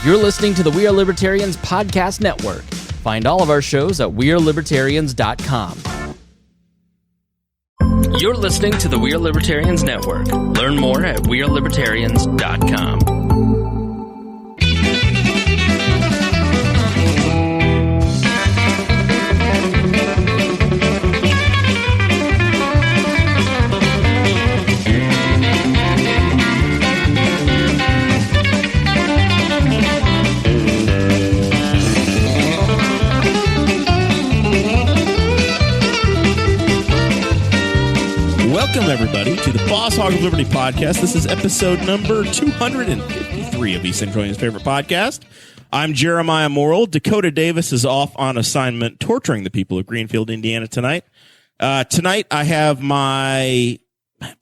You're listening to the We Are Libertarians Podcast Network. Find all of our shows at wearelibertarians.com. You're listening to the We Are Libertarians Network. Learn more at wearelibertarians.com. Welcome, everybody, to the Boss Hog of Liberty podcast. This is episode number 253 of East Centralian's favorite podcast. I'm Jeremiah Morrell. Dakota Davis is off on assignment torturing the people of Greenfield, Indiana tonight. Tonight, I have my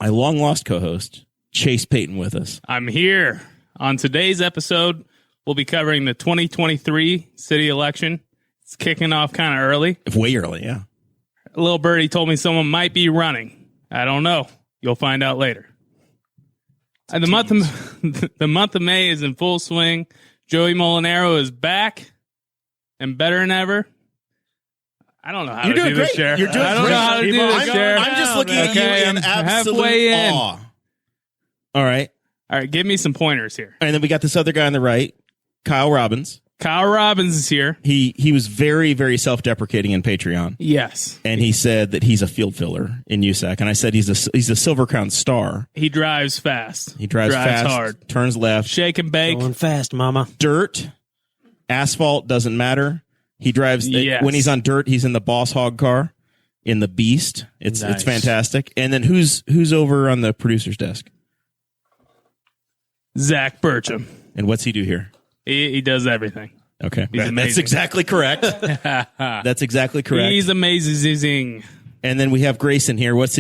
long-lost co-host, Chase Peyton, with us. I'm here. On today's episode, we'll be covering the 2023 city election. It's kicking off kind of early. Way early, yeah. A little birdie told me someone might be running. I don't know. You'll find out later. And the month of May is in full swing. Joey Mulinaro is back and better than ever. I don't know how to do this, Sheriff. You're doing I don't know how to do this, Sheriff. I'm just looking at you in absolute awe. All right. All right, give me some pointers here. And then we got this other guy on the right, Kyle Robbins. Kyle Robbins is here. He was very, very self-deprecating in Patreon. Yes. And he said that he's a field filler in USAC. And I said he's a Silver Crown star. He drives fast. He drives fast, hard. Turns left. Shake and bake. Going fast, mama. Dirt, asphalt, doesn't matter. He drives, when he's on dirt, he's in the Boss Hog car, in the Beast. It's fantastic. And then who's over on the producer's desk? Zach Burcham. And what's he do here? He does everything. Okay. He's amazing. That's exactly correct. That's exactly correct. He's amazing. And then we have Grayson here. What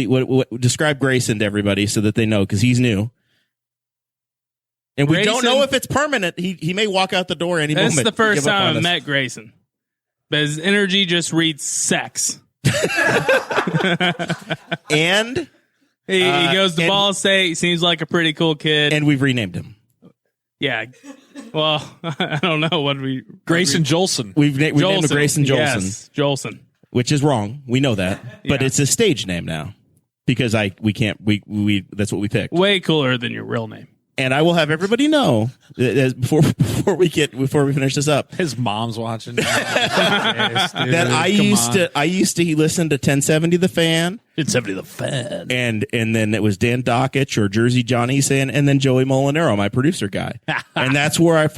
describe Grayson to everybody so that they know, because he's new. And we don't know if it's permanent. He may walk out the door any moment. This is the first time I've met Grayson. But his energy just reads sex. And he goes to Ball State. Seems like a pretty cool kid. And we've renamed him. Yeah. Well, I don't know what Grayson Jolsin. We've named him Grayson Jolsin. Yes, Jolsin. Which is wrong. We know that. But it's a stage name now. Because that's what we picked. Way cooler than your real name. And I will have everybody know before we finish this up. His mom's watching. Yes, that I used to listen to 1070 The Fan. 1070 The Fan. And then it was Dan Dockich or Jersey Johnny saying, and then Joey Mulinaro, my producer guy. And that's where I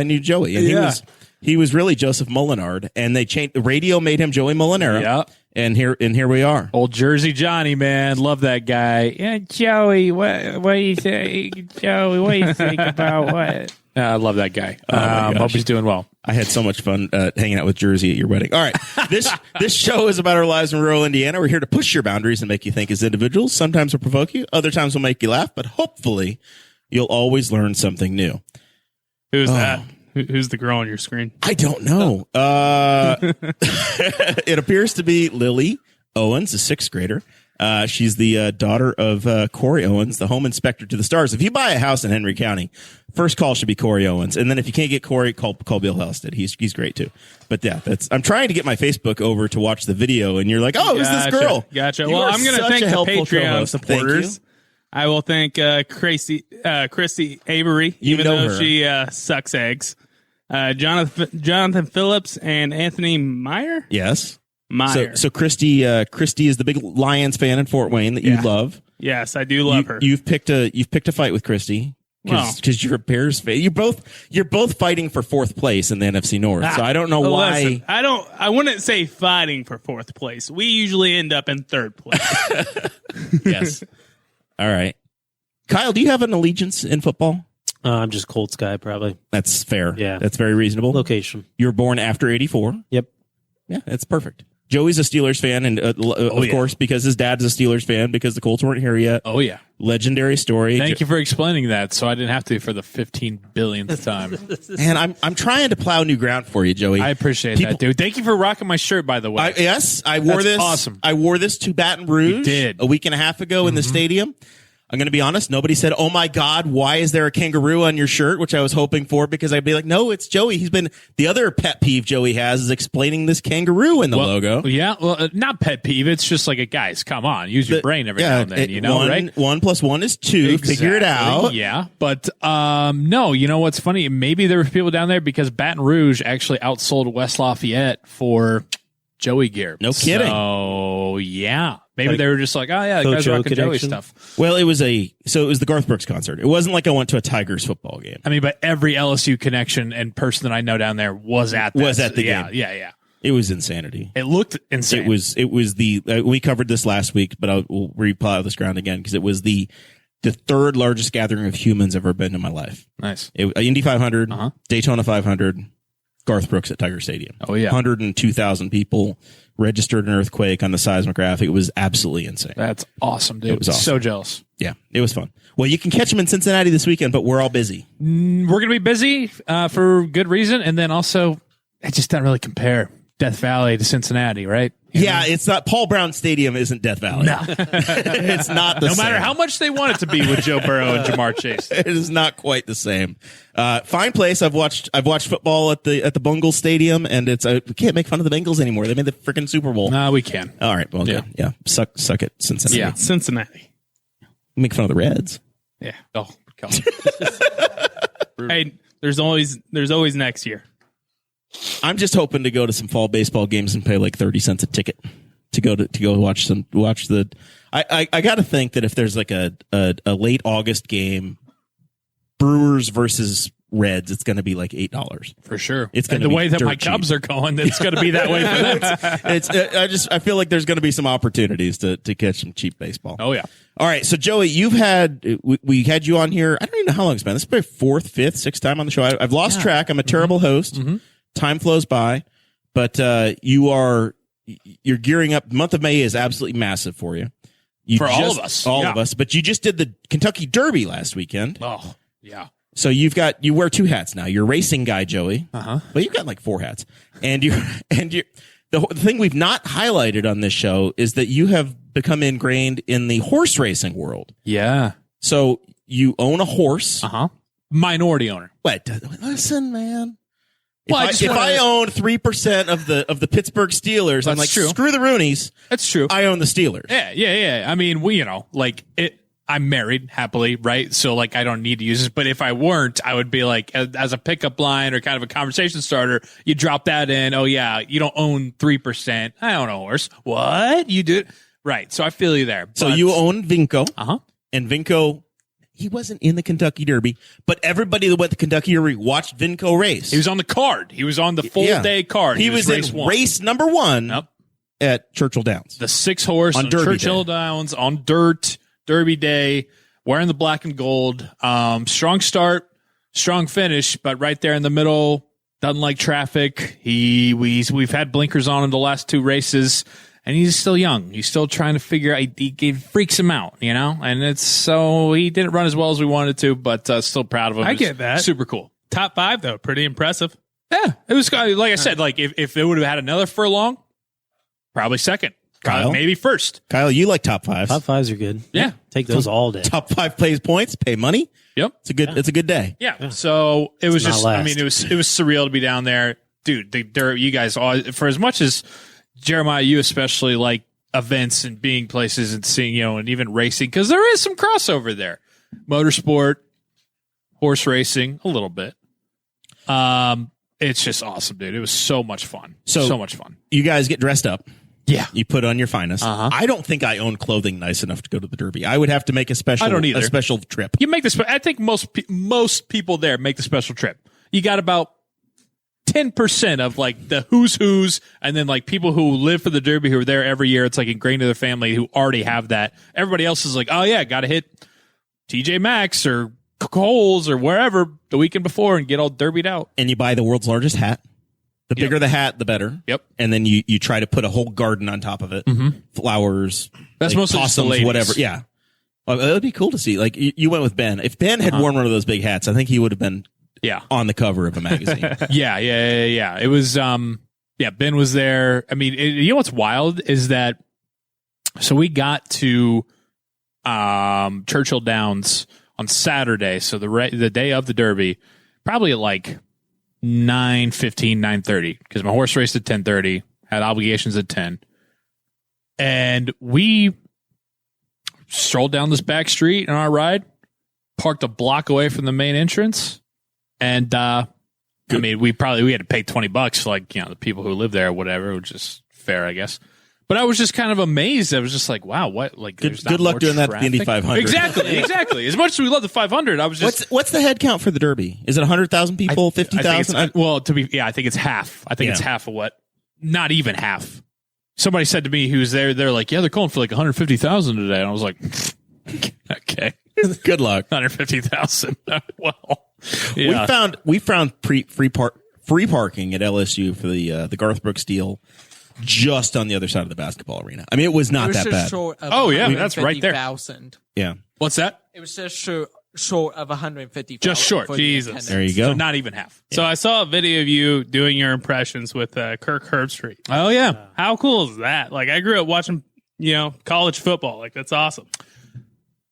knew Joey. And he was really Joseph Molinard, and they changed the radio, made him Joey Molinaro. Yeah. And here we are. Old Jersey Johnny, man. Love that guy. Yeah, Joey, what do you think? Joey, what do you think about what? I love that guy. Hope he's doing well. I had so much fun hanging out with Jersey at your wedding. All right. This show is about our lives in rural Indiana. We're here to push your boundaries and make you think as individuals. Sometimes we'll provoke you. Other times we'll make you laugh. But hopefully you'll always learn something new. Who's that? Who's the girl on your screen? I don't know. It appears to be Lily Owens, a sixth grader. She's the daughter of Corey Owens, the home inspector to the stars. If you buy a house in Henry County, first call should be Corey Owens. And then if you can't get Corey, call Bill Helsted. He's great too. But yeah, I'm trying to get my Facebook over to watch the video, and you're like, oh, who's this girl? Gotcha. Well, I'm going to thank the Patreon supporters. I will thank Christy Avery, even though she sucks eggs. Jonathan Phillips and Anthony Meyer. Yes. Meyer. So Christy is the big Lions fan in Fort Wayne that you love. Yes, I do love her. You've picked a fight with Christy because you're a Bears fan. You're both fighting for fourth place in the NFC North. So I don't know why. Listen, I wouldn't say fighting for fourth place. We usually end up in third place. Yes. All right. Kyle, do you have an allegiance in football? I'm just Colts guy, probably. That's fair. Yeah. That's very reasonable. Location. You were born after 84. Yep. Yeah, that's perfect. Joey's a Steelers fan, and of course, because his dad's a Steelers fan, because the Colts weren't here yet. Oh, yeah. Legendary story. Thank you for explaining that, so I didn't have to for the 15 billionth time. And I'm trying to plow new ground for you, Joey. I appreciate that, dude. Thank you for rocking my shirt, by the way. Yes, I wore this. Awesome. I wore this to Baton Rouge a week and a half ago in the stadium. I'm going to be honest. Nobody said, "Oh my God, why is there a kangaroo on your shirt?" Which I was hoping for, because I'd be like, "No, it's Joey." He's been the other pet peeve Joey has is explaining this kangaroo in the logo. Yeah, well, not pet peeve. It's just like, guys, come on, use your brain every now and then. Right? 1 + 1 is 2. Exactly. Figure it out. Yeah, but no. You know what's funny? Maybe there were people down there because Baton Rouge actually outsold West Lafayette for Joey gear. No kidding. So yeah. Maybe they were just like, oh yeah, the guys rocking Joey stuff. Well, it was the Garth Brooks concert. It wasn't like I went to a Tigers football game. I mean, but every LSU connection and person that I know down there was at the game. Yeah. It was insanity. It looked insane. It was we covered this last week, but we'll replow this ground again because it was the third largest gathering of humans I've ever been to in my life. Nice. Indy 500, Daytona 500, Garth Brooks at Tiger Stadium. Oh yeah, 102,000 people registered an earthquake on the seismograph. It was absolutely insane. That's awesome, dude. It was awesome. So jealous. Yeah, it was fun. Well, you can catch them in Cincinnati this weekend, but we're all busy. We're going to be busy for good reason, and then also it just doesn't really compare Death Valley to Cincinnati, right? It's not. Paul Brown Stadium isn't Death Valley. No, it's not the same. No matter how much they want it to be with Joe Burrow and Jamar Chase, it is not quite the same. Fine place. I've watched football at the Bungles Stadium, and it's we can't make fun of the Bengals anymore. They made the freaking Super Bowl. No, we can. All right, well, good. Yeah, suck it, Cincinnati. Yeah, Cincinnati. Make fun of the Reds. Yeah. Oh, God. Hey, there's always next year. I'm just hoping to go to some fall baseball games and pay like 30 cents a ticket to go watch the. I got to think that if there's like a late August game, Brewers versus Reds, it's going to be like $8 for sure. It's going to be the way that my cheap. Cubs are going. It's going to be that way for them. I feel like there's going to be some opportunities to catch some cheap baseball. Oh yeah. All right, so Joey, we had you on here. I don't even know how long it's been. This is my 4th, 5th, 6th time on the show. I've lost track. I'm a terrible host. Mm-hmm. Time flows by, but you're gearing up. The month of May is absolutely massive for you. All of us. But you just did the Kentucky Derby last weekend. Oh, yeah. So you wear 2 hats now. You're a racing guy, Joey. Uh-huh. Well, you've got like 4 hats. And the thing we've not highlighted on this show is that you have become ingrained in the horse racing world. Yeah. So you own a horse. Uh-huh. Minority owner. What? Listen, man. Well, if I own 3% of the Pittsburgh Steelers, I'm like, true. Screw the Roonies. That's true. I own the Steelers. Yeah. I mean, I'm married happily, right? So like, I don't need to use this. But if I weren't, I would be like, as a pickup line or kind of a conversation starter, you drop that in. Oh yeah, you don't own 3%. I own a horse. What? You do? Right. So I feel you there. So you own Vinco. Uh-huh. And Vinco, he wasn't in the Kentucky Derby, but everybody that went to Kentucky Derby watched Vinco race. He was on the card. He was on the full day card. He was in race number 1 at Churchill Downs. The 6-horse on Churchill Downs on dirt, Derby day, wearing the black and gold. Strong start, strong finish, but right there in the middle, doesn't like traffic. We've had blinkers on him the last 2 races. And he's still young. He's still trying to figure out. It freaks him out, you know? And he didn't run as well as we wanted to, but still proud of him. I get that. Super cool. Top 5, though. Pretty impressive. Yeah. It was, like I said, like if it would have had another furlong, probably second. Kyle? Maybe first. Kyle, you like top 5s. Top 5s are good. Yeah. Take those all day. Top 5 plays points, pay money. Yep. It's a good day. Yeah. So it was just, last. I mean, it was surreal to be down there. Dude, you guys, for as much as Jeremiah, you especially like events and being places and seeing, and even racing, because there is some crossover there. Motorsport, horse racing, a little bit. It's just awesome, dude. It was so much fun. So much fun. You guys get dressed up. Yeah. You put on your finest. Uh-huh. I don't think I own clothing nice enough to go to the Derby. I would have to make a special trip. You make this. I think most people there make the special trip. You got about 10% of like the who's, and then like people who live for the Derby who are there every year. It's like ingrained to their family who already have that. Everybody else is like, oh yeah, got to hit TJ Maxx or Kohl's or wherever the weekend before and get all derbied out. And you buy the world's largest hat. The bigger the hat, the better. Yep. And then you try to put a whole garden on top of it. Mm-hmm. Flowers. That's like mostly just the possums, ladies. whatever. Yeah. Well, it would be cool to see. Like you went with Ben. If Ben had worn one of those big hats, I think he would have been on the cover of a magazine. Yeah. It was, Ben was there. I mean, you know what's wild is that, so we got to, Churchill Downs on Saturday. So the day of the Derby, probably at like 9:15, 9:30, because my horse raced at 10:30, had obligations at 10. And we strolled down this back street in our ride, parked a block away from the main entrance, and I mean, we had to pay $20 for, like, the people who live there or whatever, which is fair, I guess. But I was just kind of amazed. I was just like, wow, what? Like, good luck doing that at the Indy 500. Exactly. As much as we love the 500, I was just. What's the head count for the Derby? Is it 100,000 people? 50,000? I think it's half. I think it's half of what? Not even half. Somebody said to me who's there, they're like, yeah, they're calling for like 150,000 today. And I was like, okay. Good luck. 150,000. Well, yeah. We found free parking at LSU for the Garth Brooks deal just on the other side of the basketball arena. I mean, it was not that bad. Oh yeah, that's right there. Yeah. What's that? It was just short of 150,000. Just short. Jesus. There you go. So not even half. So I saw a video of you doing your impressions with Kirk Herbstreit. Oh yeah. How cool is that? Like, I grew up watching, college football. Like, that's awesome.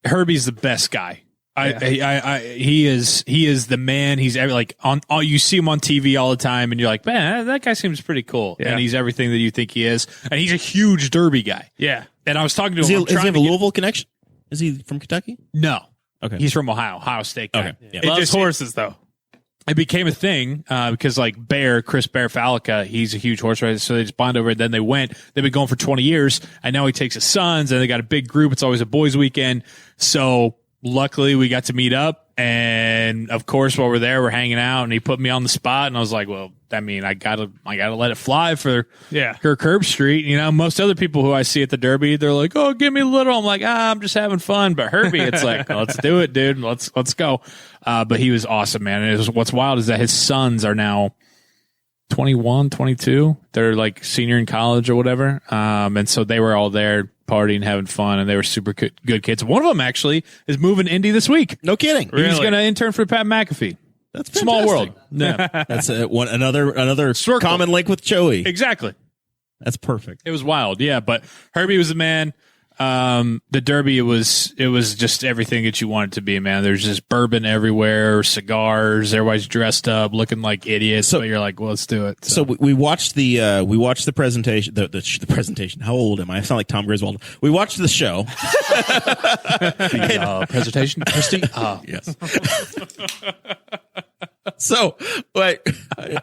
Herbie's the best guy. He is the man. He's like you see him on TV all the time, and you're like, man, that guy seems pretty cool. Yeah. And he's everything that you think he is. And he's a huge Derby guy. Yeah. And I was talking to Does him. he have a Louisville connection? Is he from Kentucky? No. Okay. He's from Ohio State guy. Okay. Yeah. Loves horses, though. It became a thing because like Chris Bear Fallica, he's a huge horse racer. So they just bond over it. Then they've been going for 20 years. And now he takes his sons, and they got a big group. It's always a boys' weekend. So luckily we got to meet up. And of course, while we're there, we're hanging out, and he put me on the spot. And I was like, well, I mean, I gotta let it fly for Kirk Herbstreit. Most other people who I see at the Derby, they're like, oh, give me a little. I'm like, I'm just having fun. But Herbie, it's like, let's do it, dude. Let's go. But he was awesome, man. And what's wild is that his sons are now 21, 22. They're like senior in college or whatever. And so they were all there partying, having fun, and they were super good kids. One of them actually is moving to Indy this week. No kidding. Really? He's going to intern for Pat McAfee. That's fantastic. Small world. Yeah. That's another Circle. common link with Joey. Exactly. That's perfect. It was wild. Yeah. But Herbie was the man. The Derby, it was just everything that you want it to be, man. There's just bourbon everywhere, cigars, everybody's dressed up, looking like idiots. So you're like, well, let's do it. So we watched the presentation. The presentation. How old am I? I sound like Tom Griswold. We watched the show. Presentation, Christy. Yes. So, I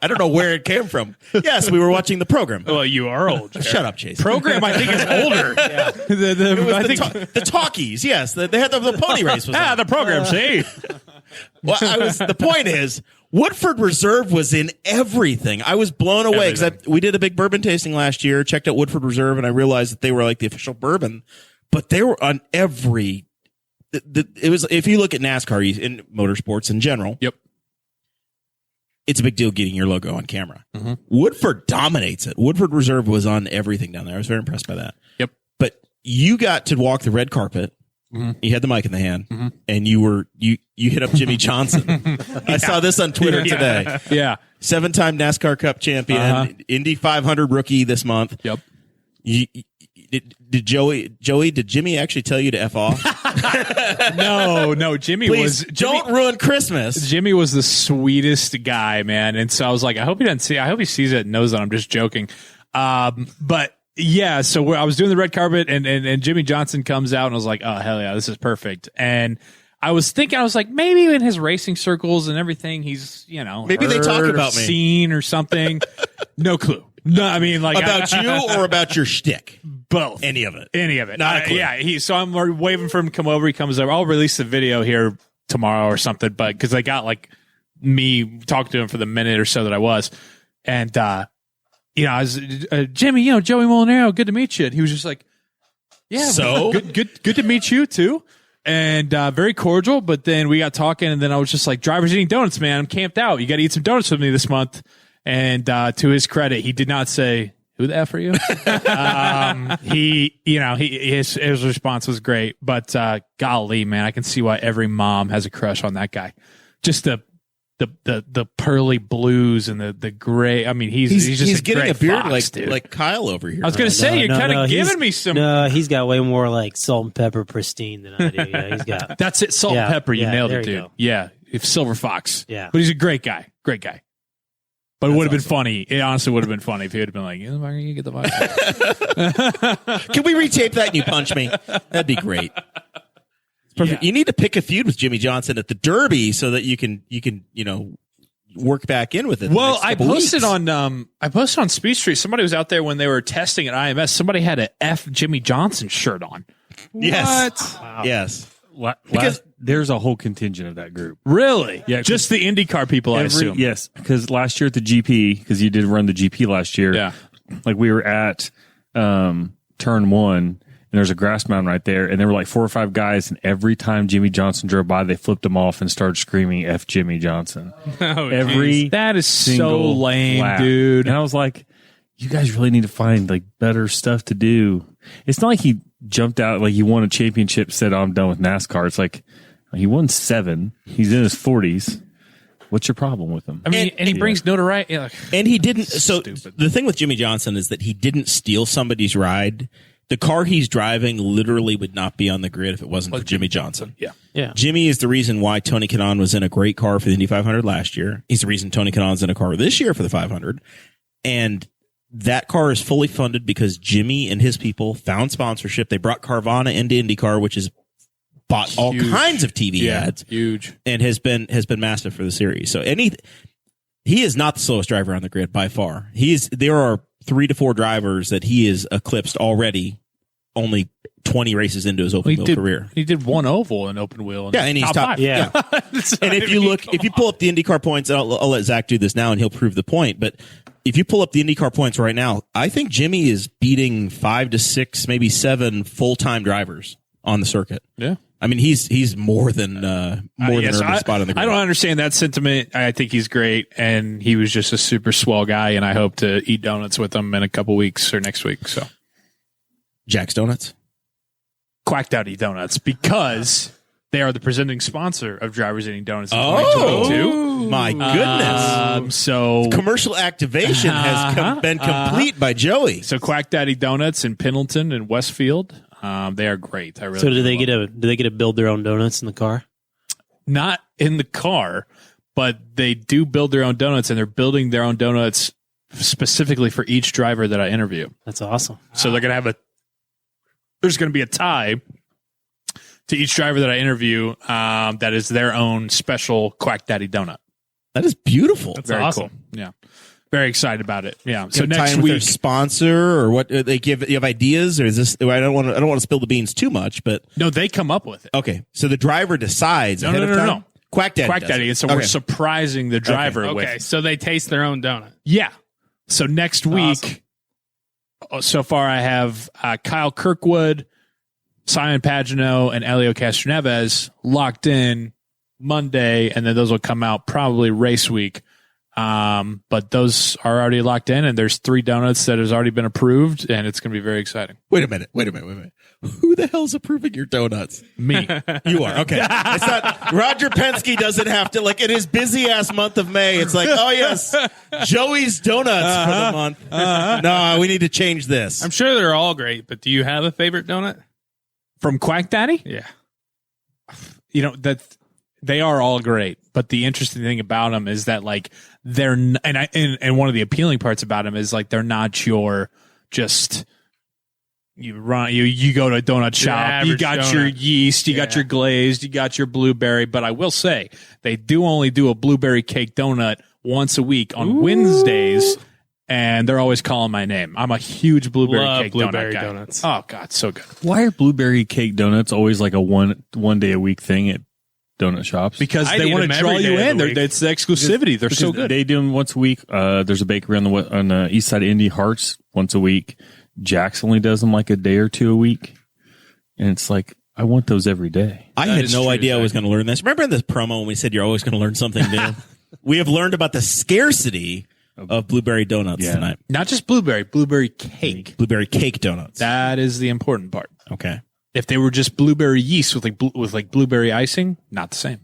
don't know where it came from. Yes, we were watching the program. Well, you are old. Shut up, Chase. Program, I think, is older. Yeah. The talkies. Yes, they had the pony race. Was on. The program. See. Well, the point is, Woodford Reserve was in everything. I was blown away because we did a big bourbon tasting last year. Checked out Woodford Reserve, and I realized that they were like the official bourbon, but they were on every. It was, if you look at NASCAR in motorsports in general. Yep. It's a big deal getting your logo on camera. Mm-hmm. Woodford dominates it. Woodford Reserve was on everything down there. I was very impressed by that. Yep. But you got to walk the red carpet. Mm-hmm. You had the mic in the hand, and you hit up Jimmy Johnson. I saw this on Twitter today. Yeah. 7-time NASCAR Cup champion, Indy 500 rookie this month. Yep. Did Jimmy actually tell you to F off? No, Jimmy Please, don't ruin Christmas. Jimmy was the sweetest guy, man. And so I was like, I hope he sees it and knows that I'm just joking. But yeah, so I was doing the red carpet and Jimmy Johnson comes out and I was like, oh, hell yeah, this is perfect. And I was like, maybe in his racing circles and everything, he's, maybe they talk about me, seen or something. No clue. No, I mean, like about you or about your shtick. Both. Any of it. Not a clue. Yeah. So I'm waiting for him to come over. He comes over. I'll release the video here tomorrow or something, but because I got like me talking to him for the minute or so that I was, and I was Jimmy, Joey Molinaro, good to meet you. And he was just like, yeah, so good to meet you too. And very cordial. But then we got talking, and then I was just like, "Driver's eating donuts, man. I'm camped out. You got to eat some donuts with me this month." And to his credit, he did not say, "Who the F are you?" His response was great. But golly, man, I can see why every mom has a crush on that guy. Just the the pearly blues and the gray. I mean, he's just getting a beard fox, like Kyle over here. I was going to say, you're kind of giving me some. No, he's got way more like salt and pepper pristine than I do. Yeah, he's got. That's it. Salt and pepper. You nailed it, dude. Go. Yeah. If Silver Fox. Yeah. But he's a great guy. Great guy. But it would have been funny. It honestly would have been funny if he would have been like, you get the Fox. Can we retape that and you punch me? That'd be great. Perfect. Yeah. You need to pick a feud with Jimmy Johnson at the Derby so that you can work back in with it. Well, I posted on Speed Street. Somebody was out there when they were testing at IMS. Somebody had a F Jimmy Johnson shirt on. Yes. What? Wow. Yes. Because there's a whole contingent of that gurp. Really? Yeah. Just the IndyCar people, I assume. Yes. Because last year at the GP, because you did run the GP last year. Yeah. Like we were at turn 1, and there's a grass mound right there, and there were like 4 or 5 guys, and every time Jimmy Johnson drove by, they flipped him off and started screaming F Jimmy Johnson. That is so lame, lap. dude. And I was like, you guys really need to find like better stuff to do. It's not like he jumped out like he won a championship, said, I'm done with NASCAR. It's like he won 7. He's in his 40s. What's your problem with him? I mean, and he brings notoriety. And he didn't. So the thing with Jimmy Johnson is that he didn't steal somebody's ride. The car he's driving literally would not be on the grid if it wasn't for Jimmy Johnson. Yeah. Jimmy is the reason why Tony Kanaan was in a great car for the Indy 500 last year. He's the reason Tony Kanaan's in a car this year for the 500. And that car is fully funded because Jimmy and his people found sponsorship. They brought Carvana into IndyCar, which has bought all kinds of TV ads. Huge. And has been massive for the series. So he is not the slowest driver on the grid by far. There are 3 to 4 drivers that he is eclipsed already, only 20 races into his open wheel career. He did 1 oval in open wheel. Yeah, and he's top 5. Yeah. And if you pull up the IndyCar points, I'll let Zach do this now and he'll prove the point. But if you pull up the IndyCar points right now, I think Jimmy is beating 5 to 6, maybe 7 full-time drivers on the circuit. Yeah. I mean, he's more than than urban spot on the grid. I don't understand that sentiment. I think he's great, and he was just a super swell guy, and I hope to eat donuts with him in a couple weeks or next week. So, Jack's Donuts, Quack Daddy Donuts, because they are the presenting sponsor of Drivers Eating Donuts in 2022. My goodness! So commercial activation has been complete by Joey. So Quack Daddy Donuts in Pendleton and Westfield. They are great. I really. So do they get to build their own donuts in the car? Not in the car, but they do build their own donuts, and they're building their own donuts specifically for each driver that I interview. That's awesome. So they're gonna have there's gonna be a tie to each driver that I interview. That is their own special Quack Daddy donut. That is beautiful. That's very awesome. Cool. Yeah. Very excited about it. Yeah. So next week, week, sponsor or what they give? You have ideas, or is this? I don't want to spill the beans too much, but no, they come up with it. Okay, so the driver decides ahead of time. No. Quack Daddy. And so we're surprising the driver with. Okay, so they taste their own donut. Yeah. So next week, so far I have Kyle Kirkwood, Simon Pagino, and Elio Castroneves locked in Monday, and then those will come out probably race week. But those are already locked in, and there's 3 donuts that has already been approved, and it's going to be very exciting. Wait a minute. Who the hell's approving your donuts? Me. You are. Okay. It's not, Roger Penske doesn't have to, like, in his busy ass month of May, it's like, oh yes, Joey's donuts for the month. No, we need to change this. I'm sure they're all great, but do you have a favorite donut? From Quack Daddy? Yeah. You know, they are all great, but the interesting thing about them is that like they're and one of the appealing parts about them is like they're not your just you go to a donut shop, you got your yeast, you got your glazed, you got your blueberry. But I will say they do only do a blueberry cake donut once a week on Wednesdays, and they're always calling my name. I'm a huge blueberry cake donut guy. Donuts. Oh God, so good. Why are blueberry cake donuts always like a one day a week thing at donut shops? Because they want to draw you in. It's the exclusivity. They're so good. They do them once a week. There's a bakery on the east side of Indy, Hearts, once a week. Jack's only does them like a day or 2 a week. And it's like, I want those every day. I had no idea I was going to learn this. Remember in this promo when we said you're always going to learn something new? We have learned about the scarcity of blueberry donuts tonight. Not just blueberry cake. Blueberry cake donuts. That is the important part. Okay. If they were just blueberry yeast with blueberry icing, not the same.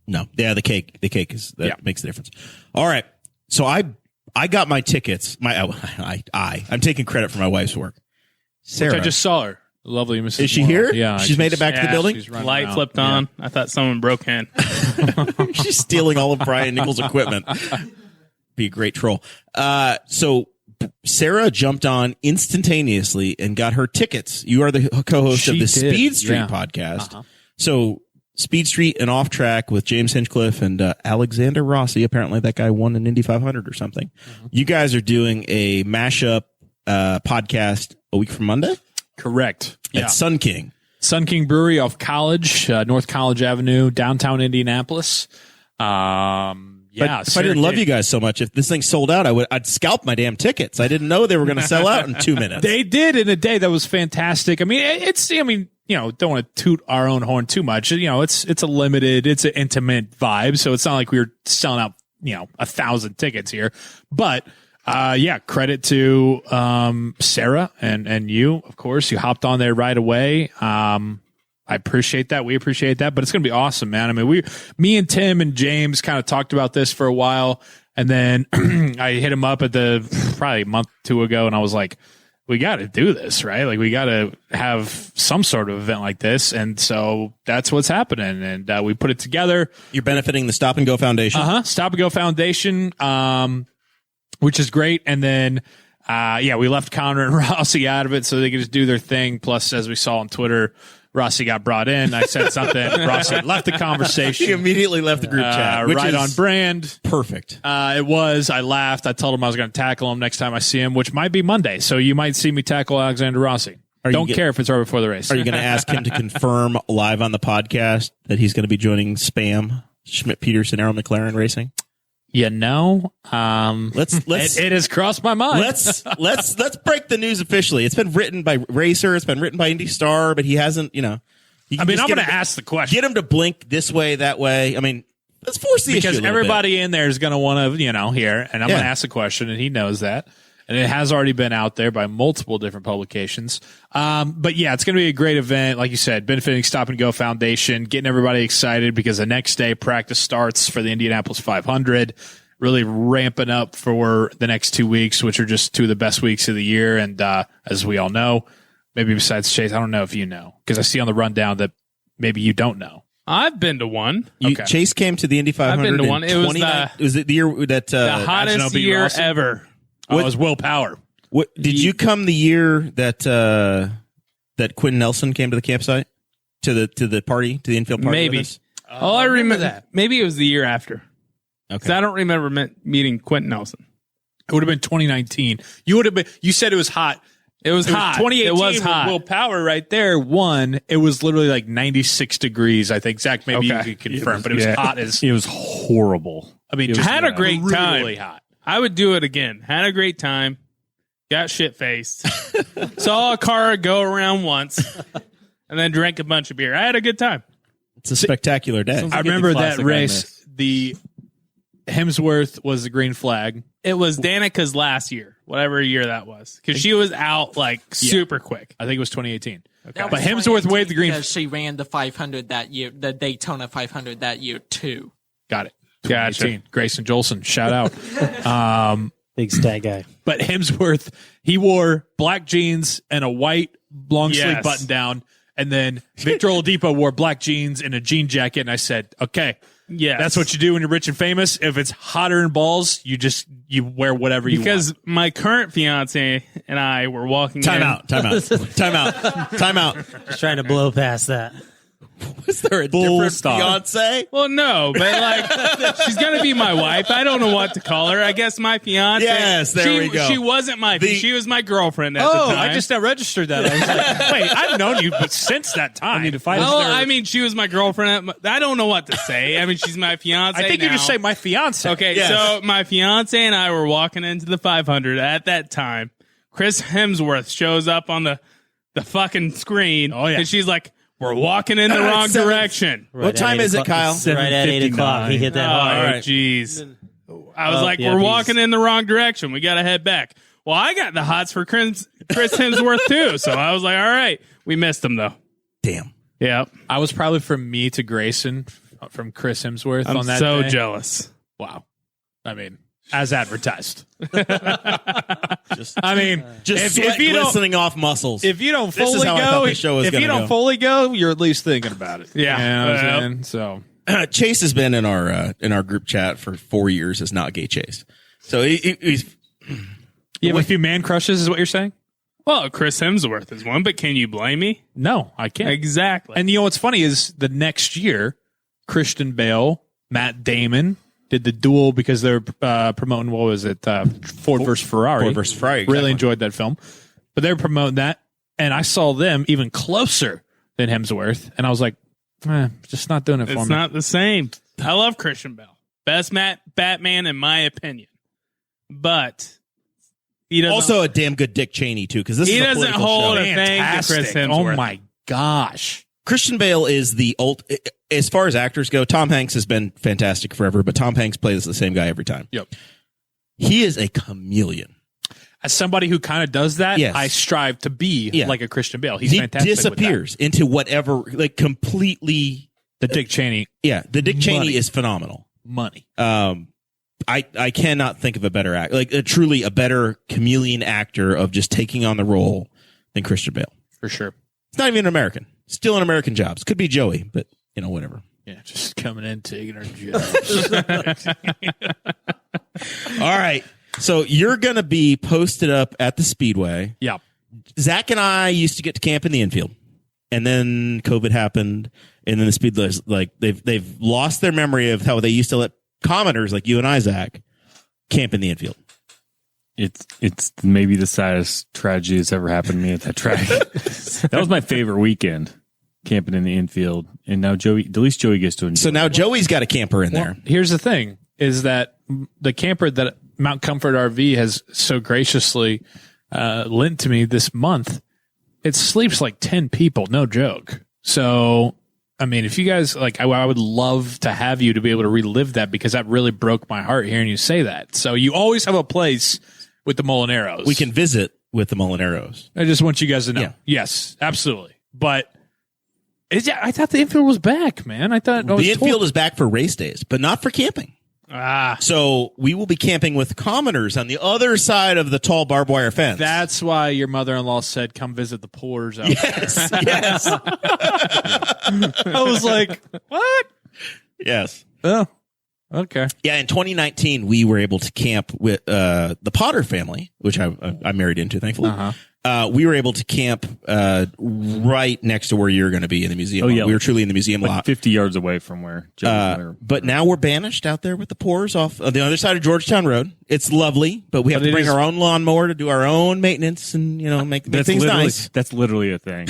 No. Yeah, the cake is that makes the difference. All right. So I got my tickets. I'm taking credit for my wife's work. Sarah, Which I just saw her. Lovely Mrs. Is she Morrell. here? Yeah. She's made it back to the building? Light flipped on. I thought someone broke in. She's stealing all of Brian Nichols' equipment. Be a great troll. So Sarah jumped on instantaneously and got her tickets. You are the co-host of the Speed Street podcast. So Speed Street and Off Track with James Hinchcliffe and Alexander Rossi. Apparently that guy won an Indy 500 or something. You guys are doing a mashup podcast a week from Monday? Correct. At Sun King. Sun King Brewery off College, North College Avenue, downtown Indianapolis. If I didn't love you guys so much, if this thing sold out, I'd scalp my damn tickets. I didn't know they were going to sell out in 2 minutes. They did in a day. That was fantastic. I mean, don't want to toot our own horn too much. It's a limited, it's an intimate vibe. So it's not like we were selling out, 1,000 tickets here, but credit to Sarah and you, of course. You hopped on there right away. I appreciate that. We appreciate that, but it's going to be awesome, man. I mean, me and Tim and James kind of talked about this for a while, and then I hit him up at probably a month or two ago, and I was like, we got to do this, right? Like, we got to have some sort of event like this. And so that's what's happening. And we put it together. You're benefiting the Stop and Go Foundation. Stop and Go Foundation, which is great. And then, we left Conor and Rossi out of it so they could just do their thing. Plus, as we saw on Twitter, Rossi got brought in. I said something. Rossi left the conversation. He immediately left the group chat. Which right is on brand. Perfect. It was. I laughed. I told him I was going to tackle him next time I see him, which might be Monday. So you might see me tackle Alexander Rossi. Don't care if it's right before the race. Are you going to ask him to confirm live on the podcast that he's going to be joining Spam, Schmidt Peterson, Arrow McLaren Racing? Let's it has crossed my mind. Let's break the news officially. It's been written by Racer. It's been written by Indy Star, but he hasn't. I'm going to ask the question. Get him to blink this way, that way. I mean, let's force the issue because everybody in there is going to want to, hear, and I'm going to ask the question, and he knows that, and it has already been out there by multiple different publications. But yeah, it's going to be a great event, like you said, benefiting Stop and Go Foundation, getting everybody excited because the next day practice starts for the Indianapolis 500. Really ramping up for the next 2 weeks, which are just two of the best weeks of the year. And as we all know, maybe besides Chase, I don't know if you know, because I see on the rundown that maybe you don't know. I've been to one. Chase came to the Indy 500. I've been to one. It was the year that the hottest year Rossi? Ever. It was Will Power. What did you come the year that Quinn Nelson came to the campsite to the party, to the infield party? Maybe. I remember that. Maybe it was the year after. Okay. I don't remember meeting Quentin Nelson. It would have been 2019. You would have been. You said it was hot. It was hot. 2018 it was hot. Will Power right there won. It was literally like 96 degrees. I think Zach, maybe you could confirm, but it was hot as. It was horrible. I mean, had a great time. Really hot. I would do it again. Had a great time. Got shit faced. Saw a car go around once, and then drank a bunch of beer. I had a good time. It's a spectacular day. I remember that race. The Hemsworth was the green flag. It was Danica's last year, whatever year that was, because she was out super quick. I think it was 2018. Okay. But Hemsworth waved the green. Because she ran the 500 that year, the Daytona 500 that year too. Got it. Gotcha. Grayson Jolsin, shout out. Big stat guy. But Hemsworth, he wore black jeans and a white long sleeve button down, and then Victor Oladipo wore black jeans and a jean jacket. And I said, okay. Yeah, that's what you do when you're rich and famous. If it's hotter than balls, you wear whatever you want. Because my current fiance and I were walking. Time out. Just trying to blow past that. Was there a different fiance? Well, no, but she's gonna be my wife. I don't know what to call her. I guess my fiance. Yes, there we go. She wasn't my. She was my girlfriend at the time. I just registered that. I was like, wait, I've known you, but since that time, I need to find. I mean, she was my girlfriend. I don't know what to say. I mean, she's my fiance. I think you just say my fiance. Okay, so my fiance and I were walking into the 500 at that time. Chris Hemsworth shows up on the fucking screen. Oh yeah, and she's like, we're walking in the wrong direction. What time is it, Kyle? Right at 8 o'clock. He hit that hard. All right, jeez. I was like, we're walking in the wrong direction. We got to head back. Well, I got the hots for Chris Hemsworth, too. So I was like, all right. We missed him, though. Damn. Yeah. I was probably from me to Grayson from Chris Hemsworth I'm on that so day. jealous. Wow. I mean, as advertised. Just if you don't glistening off muscles. if you don't This is fully how I thought go, the show was if you gonna don't go. fully go, you're at least thinking about it. Yeah. You know what I'm saying? So Chase has been in our group chat for 4 years as not gay Chase. So he's you have a few man crushes, is what you're saying? Well, Chris Hemsworth is one, but can you blame me? No, I can't. Exactly. And you know what's funny is the next year, Christian Bale, Matt Damon did the duel because they're promoting, what was it, Ford versus Ferrari. Ford versus Ferrari, exactly. Really enjoyed that film. But they were promoting that, and I saw them even closer than Hemsworth, and I was like, just not doing it for me. It's not the same. I love Christian Bale. Best Batman in my opinion. But he doesn't also a damn good Dick Cheney too, because this he is a doesn't political hold show. a thing to Chris Fantastic. Hemsworth. Oh my gosh. Christian Bale is the old. As far as actors go, Tom Hanks has been fantastic forever, but Tom Hanks plays the same guy every time. Yep. He is a chameleon. As somebody who kind of does that, Yes. I strive to be like a Christian Bale. He's He fantastic. disappears into whatever, like completely. The Dick Cheney. Yeah, the Dick Cheney Money. is phenomenal. Money. I cannot think of a better act, like truly a better chameleon actor of just taking on the role than Christian Bale. For sure. It's not even an American. Still in American jobs. Could be Joey, but whatever. Yeah, just coming in, taking our jobs. All right. So you're going to be posted up at the Speedway. Yeah. Zach and I used to get to camp in the infield, and then COVID happened, and then the Speedway's like they've lost their memory of how they used to let commoners like you and I, Zach, camp in the infield. It's maybe the saddest tragedy that's ever happened to me at that track. That was my favorite weekend, camping in the infield, and now at least Joey gets to enjoy. So now Joey's got a camper in there. Here's the thing, is that the camper that Mount Comfort RV has so graciously lent to me this month, it sleeps like 10 people, no joke. So, I mean, if you guys, like, I would love to have you to be able to relive that, because that really broke my heart hearing you say that. So you always have a place with the Mulinaros. We can visit with the Mulinaros. I just want you guys to know. Yeah. Yes, absolutely. But I thought the infield was back, man. I thought The infield is back for race days, but not for camping. So we will be camping with commoners on the other side of the tall barbed wire fence. That's why your mother-in-law said, come visit the poors out yes, yes, there. I was like, what? yes. Oh, okay. Yeah, in 2019, we were able to camp with the Potter family, which I married into, thankfully. We were able to camp right next to where you're going to be in the museum. Oh, yeah. We were truly in the museum lot. 50 yards away from where Joey But now we're banished out there with the poors off on the other side of Georgetown Road. It's lovely, but we have to bring our own lawnmower to do our own maintenance and, make things nice. That's literally a thing.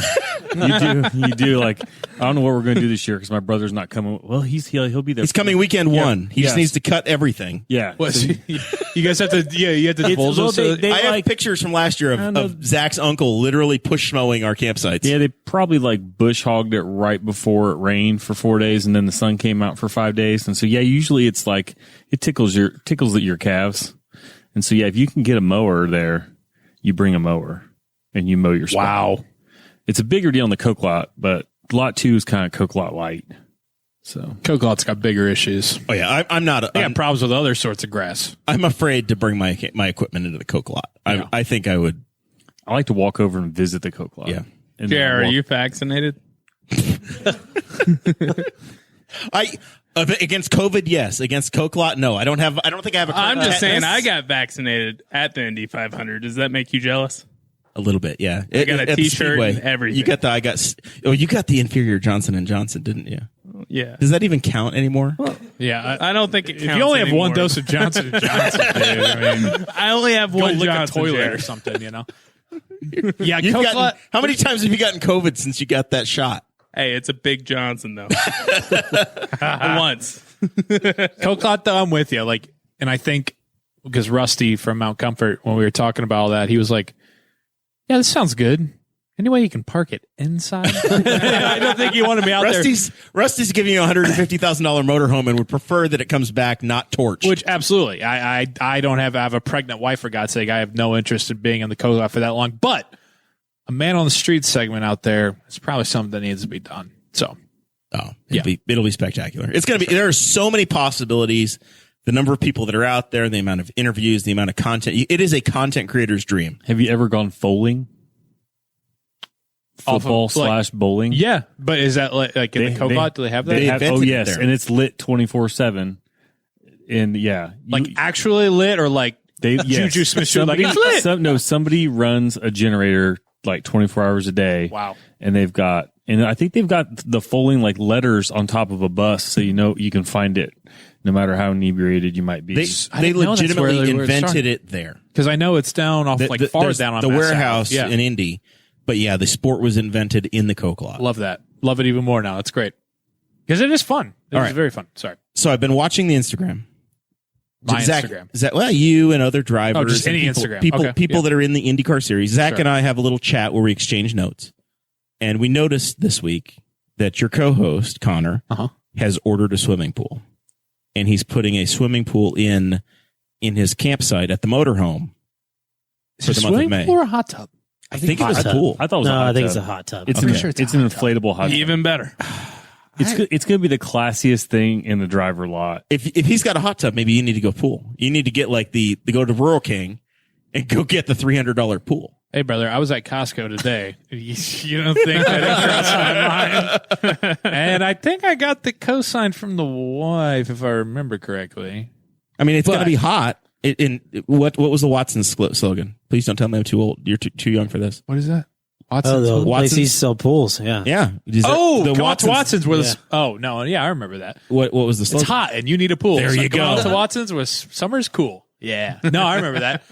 You do like, I don't know what we're going to do this year because my brother's not coming. Well, he'll be there. He's coming weekend one. He just needs to cut everything. Yeah. You guys have to, you have to divulge us. I have pictures from last year of Zach's uncle literally push mowing our campsites. Yeah, they probably like bush hogged it right before it rained for 4 days, and then the sun came out for 5 days. And so, yeah, usually it's like it tickles at your calves. And so, yeah, if you can get a mower there, you bring a mower and you mow your spot. Wow. It's a bigger deal in the Coke lot, but lot 2 is kind of Coke lot light. So Coke lot's got bigger issues. Oh yeah, I'm not. They got problems with other sorts of grass. I'm afraid to bring my equipment into the Coke lot. I think I would. I like to walk over and visit the Coke lot. Yeah. And Jared, are you vaccinated? Against COVID, yes. Against Coke lot, no. I don't think I have a card. I'm just saying I got vaccinated at the Indy 500. Does that make you jealous? A little bit, yeah. I got a at the T-shirt Speedway. and everything. You got the inferior Johnson & Johnson, didn't you? Yeah. Does that even count anymore? Yeah, I don't think it counts. if you only have one anymore. dose of Johnson & Johnson, dude, I mean, I only have go one lick Johnson, a toilet Jared. or something, Yeah, Coke lot. How many times have you gotten COVID since you got that shot? Hey, it's a big Johnson though. Once. Coke lot, though, I'm with you. And I think because Rusty from Mount Comfort, when we were talking about all that, he was like, "Yeah, this sounds good. Any way you can park it inside?" I don't think you want to be out Rusty's giving you a $150,000 motorhome and would prefer that it comes back not torched. Which absolutely, I don't have. I have a pregnant wife, for God's sake. I have no interest in being in the Coke lot for that long. But a man on the street segment out there is probably something that needs to be done. So Oh, it'll be spectacular. It's going to be, there are so many possibilities. The number of people that are out there, the amount of interviews, the amount of content. It is a content creator's dream. Have you ever gone foaling? Football / bowling? Yeah. But is that like in the Cobot? Do they have that? They invented it yes. there. And it's lit 24/7. And yeah. Like actually lit or like Juju Smith-Schuster? Somebody runs a generator like 24 hours a day. Wow. And I think they've got the foaling like letters on top of a bus so you can find it no matter how inebriated you might be. They legitimately invented it there. Because I know it's down off far down on the Mass warehouse Ave. in Indy. But yeah, the sport was invented in the Coke lot. Love that. Love it even more now. It's great. Because it is fun. It's very fun. Sorry. So I've been watching the Instagram. Instagram. Zach, well, you and other drivers. Oh, just any people, Instagram. People that are in the IndyCar series. Zach and I have a little chat where we exchange notes. And we noticed this week that your co-host, Connor, has ordered a swimming pool. And he's putting a swimming pool in his campsite at the motorhome for the month of May. Pool or a hot tub? I think it was a pool. I thought it was a hot tub. I think it's a hot tub. It's an inflatable hot tub. Even better. It's going to be the classiest thing in the driver lot. If he's got a hot tub, maybe you need to go pool. You need to get like go to Rural King and go get the $300 pool. Hey, brother, I was at Costco today. You don't think that didn't cross my mind? And I think I got the cosign from the wife, if I remember correctly. I mean, it's going to be hot. What was the Watson's slogan? Please don't tell me I'm too old. You're too young for this. What is that? The place he sell pools. Yeah. Yeah. Watson's was. Oh no, yeah, I remember that. What was the slogan? It's hot and you need a pool. There you go. Come out to Watson's was summer's cool. Yeah. No, I remember that.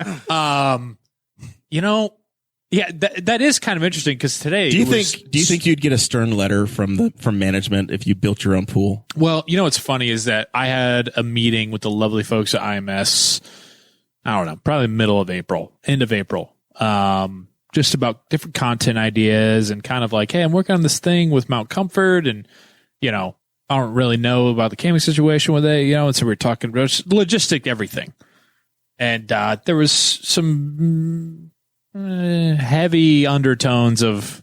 Yeah, that is kind of interesting because today. Do you think you'd get a stern letter from management if you built your own pool? Well, what's funny is that I had a meeting with the lovely folks at IMS. I don't know, probably end of April. Just about different content ideas and kind of like, hey, I'm working on this thing with Mount Comfort, and I don't really know about the camping situation with it, and so we're talking about logistic everything, and there was some heavy undertones of,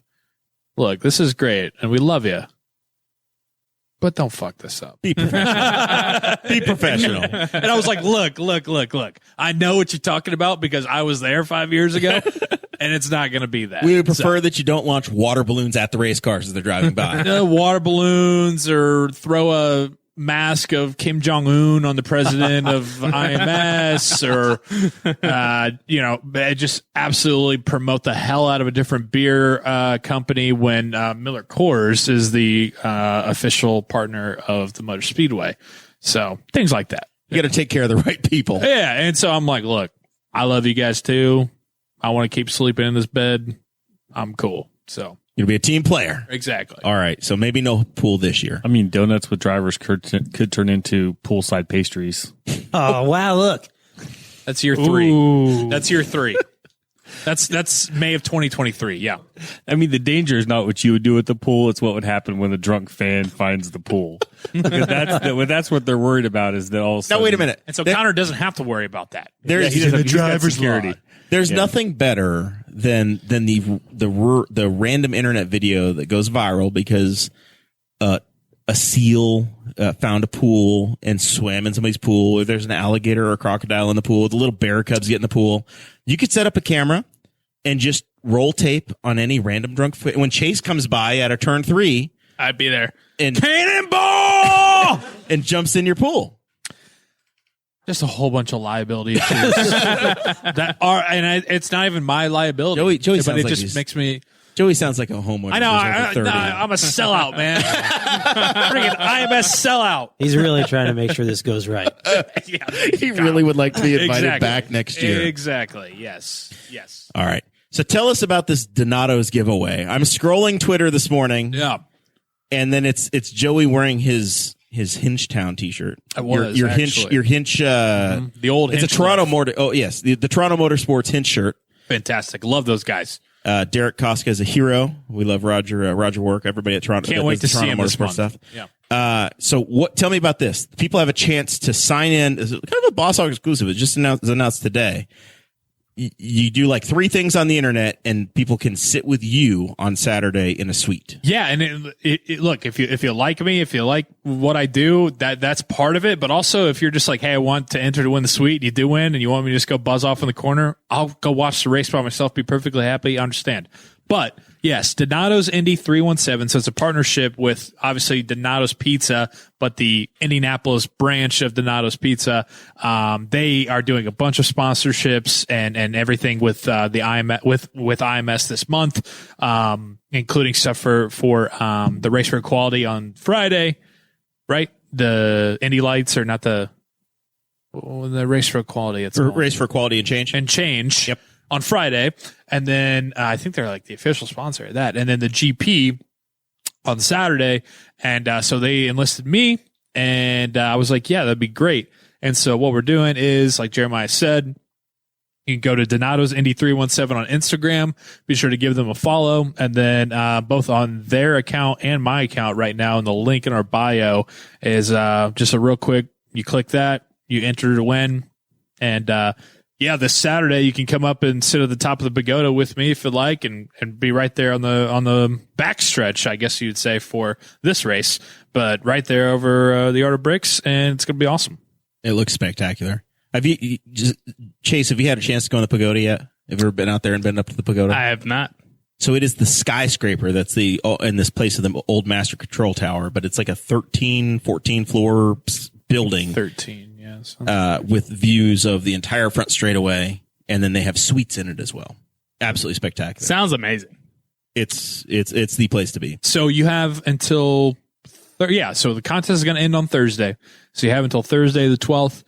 look, this is great and we love you, but don't fuck this up. Be professional. Be professional. And I was like, look. I know what you're talking about because I was there 5 years ago, and it's not going to be that. We would prefer that you don't launch water balloons at the race cars as they're driving by. Water balloons, or throw a mask of Kim Jong-un on the president of IMS, or just absolutely promote the hell out of a different beer company when Miller Coors is the official partner of the Motor Speedway. So things like that. You got to take care of the right people. Yeah, and so I'm like, look, I love you guys too. I want to keep sleeping in this bed. I'm cool. So you'll be a team player. Exactly. All right. So maybe no pool this year. I mean, donuts with drivers could turn into poolside pastries. Oh, wow. Look. That's year 3. Ooh. That's year 3. That's May of 2023. Yeah. I mean, the danger is not what you would do at the pool. It's what would happen when the drunk fan finds the pool. Because that's what they're worried about, is that all of a sudden. Now, wait a minute. And so Connor doesn't have to worry about that. There's the driver's security. There's nothing better than the random internet video that goes viral because a seal found a pool and swam in somebody's pool. If there's an alligator or a crocodile in the pool, the little bear cubs get in the pool. You could set up a camera and just roll tape on any random drunk. When Chase comes by at a turn 3, I'd be there. And cannonball and jumps in your pool. Just a whole bunch of liability issues it's not even my liability. Joey but it just makes me. Joey sounds like a homeowner. I know. I'm a sellout, man. Freaking IMS sellout. He's really trying to make sure this goes right. Yeah, he really would like to be invited back next year. Exactly. Yes. All right. So tell us about this Donato's giveaway. I'm scrolling Twitter this morning. Yeah. And then it's Joey wearing his Hinchtown t-shirt. I was your Hinch the old it's Hinch a Toronto Motor. Oh yes, the Toronto Motorsports Hinch shirt. Fantastic. Love those guys. Derek Koska is a hero. We love Roger Work. Everybody at Toronto. Can't wait to see him this month. Stuff. Yeah. So tell me about this. People have a chance to sign in. It's kind of a Boss Hog exclusive. It just announced today. you do like 3 things on the internet, and people can sit with you on Saturday in a suite. Yeah, and look, if you like me, if you like what I do, that's part of it. But also, if you're just like, hey, I want to enter to win the suite, you do win, and you want me to just go buzz off in the corner, I'll go watch the race by myself, be perfectly happy, understand. But yes, Donato's Indy 317. So it's a partnership with obviously Donato's Pizza, but the Indianapolis branch of Donato's Pizza. They are doing a bunch of sponsorships and everything with the IMS with IMS this month, including stuff for the Race for Equality on Friday, right? The Indy Lights are not the Race for Equality. It's Race for Equality and Change. Yep. On Friday, and then I think they're like the official sponsor of that, and then the GP on Saturday, and so they enlisted me, and I was like, yeah, that'd be great. And so what we're doing is, like Jeremiah said, you can go to Donato's Indy 317 on Instagram. Be sure to give them a follow, and then both on their account and my account right now, and the link in our bio is just a real quick. You click that, you enter to win, and yeah, this Saturday you can come up and sit at the top of the pagoda with me if you like, and be right there on the backstretch, I guess you'd say, for this race. But right there over the Art of Bricks, and it's gonna be awesome. It looks spectacular. Chase, have you had a chance to go on the pagoda yet? Have you ever been out there and been up to the pagoda? I have not. So it is the skyscraper that's in this place of the old Master Control Tower, but it's like a 13, 14 floor building. 13. Yes. With views of the entire front straightaway, and then they have suites in it as well. Absolutely spectacular. Sounds amazing. It's the place to be. So you have until so the contest is going to end on Thursday. So you have until Thursday the 12th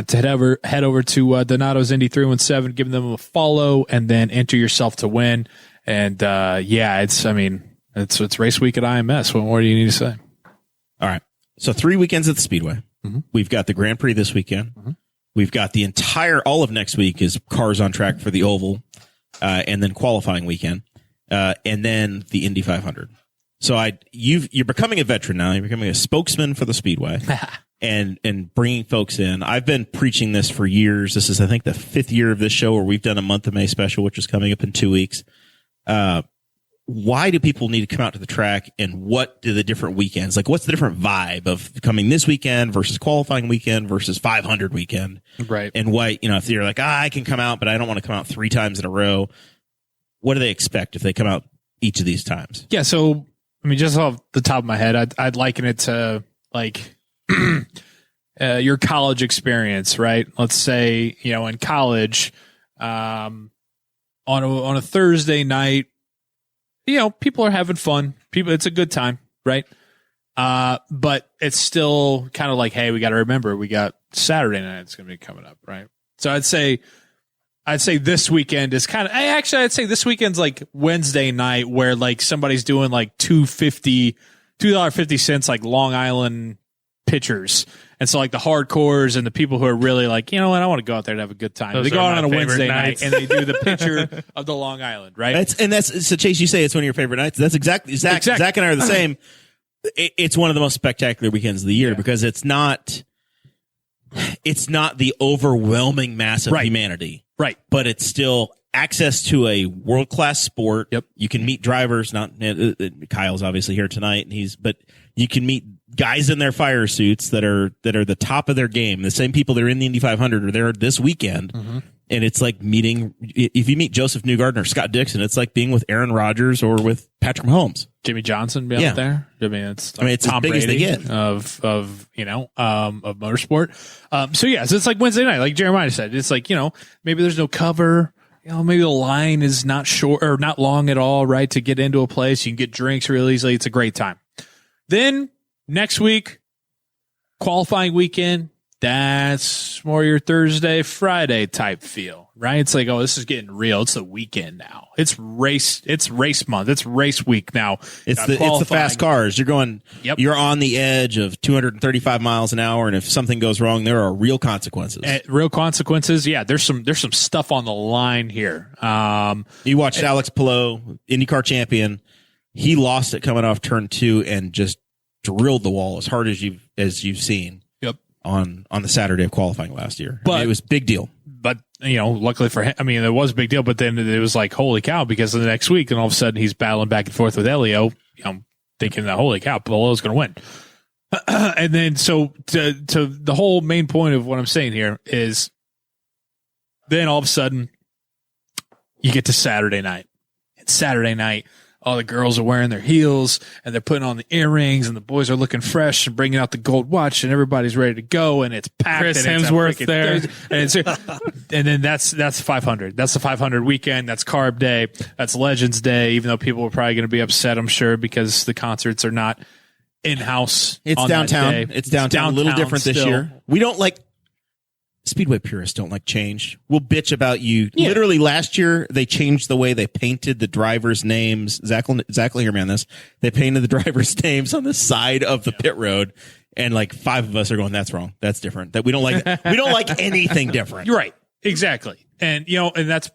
to head over to Donato's Indy 317, give them a follow, and then enter yourself to win. And it's race week at IMS. What more do you need to say? All right. So 3 weekends at the Speedway. Mm-hmm. We've got the Grand Prix this weekend. Mm-hmm. We've got the all of next week is cars on track for the Oval, and then qualifying weekend, and then the Indy 500. So you're becoming a veteran now. You're becoming a spokesman for the Speedway, and bringing folks in. I've been preaching this for years. This is, I think, the 5th year of this show where we've done a month of May special, which is coming up in 2 weeks. Why do people need to come out to the track, and what do the different weekends, like what's the different vibe of coming this weekend versus qualifying weekend versus 500 weekend? Right. And why, if you're like, I can come out, but I don't want to come out 3 times in a row. What do they expect if they come out each of these times? Yeah. So, just off the top of my head, I'd liken it to like, your college experience, right? Let's say, in college, on a Thursday night, people are having fun. It's a good time, right? But it's still kind of like, hey, we got to remember we got Saturday night. It's going to be coming up, right? So I'd say this weekend is kind of. I'd say this weekend's like Wednesday night, where like somebody's doing like $2.50 like Long Island pitchers. And so like the hardcores and the people who are really like, I want to go out there and have a good time. They go out on a Wednesday night and they do the picture of the Long Island, right? So Chase, you say it's one of your favorite nights. That's exactly. Zach and I are the same. It's one of the most spectacular weekends of the year because it's not the overwhelming mass of humanity. Right. But it's still access to a world-class sport. Yep. You can meet drivers, Kyle's obviously here tonight, but you can meet guys in their fire suits that are the top of their game. The same people that are in the Indy 500 are there this weekend. Mm-hmm. And it's like if you meet Joseph Newgarden or Scott Dixon, it's like being with Aaron Rodgers or with Patrick Mahomes. Jimmy Johnson out there. It's Tom Brady as they get of motorsport. So it's like Wednesday night, like Jeremiah said. It's like, maybe there's no cover. Maybe the line is not short or not long at all, right? To get into a place, you can get drinks real easily. It's a great time. Then next week, qualifying weekend, that's more your Thursday, Friday type feel, right? It's like, oh, this is getting real. It's the weekend now. It's race month. It's race week now. It's the fast cars. You're on the edge of 235 miles an hour. And if something goes wrong, there are real consequences. Yeah. There's some stuff on the line here. You watched Alex Palou, IndyCar champion. He lost it coming off turn 2 and just drilled the wall as hard as you've seen. Yep. On the Saturday of qualifying last year. But it was a big deal. But luckily for him, I mean, it was a big deal, but then it was like, holy cow, because of the next week, and all of a sudden he's battling back and forth with Elio. I'm thinking that, holy cow, Polo's going to win. And then, so to the whole main point of what I'm saying here is then all of a sudden you get to Saturday night. And Saturday night, all the girls are wearing their heels and they're putting on the earrings and the boys are looking fresh and bringing out the gold watch and everybody's ready to go and it's packed. Chris and Hemsworth there. And then that's 500. That's the 500 weekend. That's Carb Day. That's Legends Day, even though people are probably going to be upset, I'm sure, because the concerts are not in-house. It's downtown. It's downtown. A little different this year. We don't like Speedway purists don't like change. We'll bitch about you. Yeah. Literally last year, they changed the way they painted the drivers' names. Zach will hear me on this. They painted the drivers' names on the side of the pit road. And like 5 of us are going, that's wrong. That's different. That we don't like anything different. You're right. Exactly. And,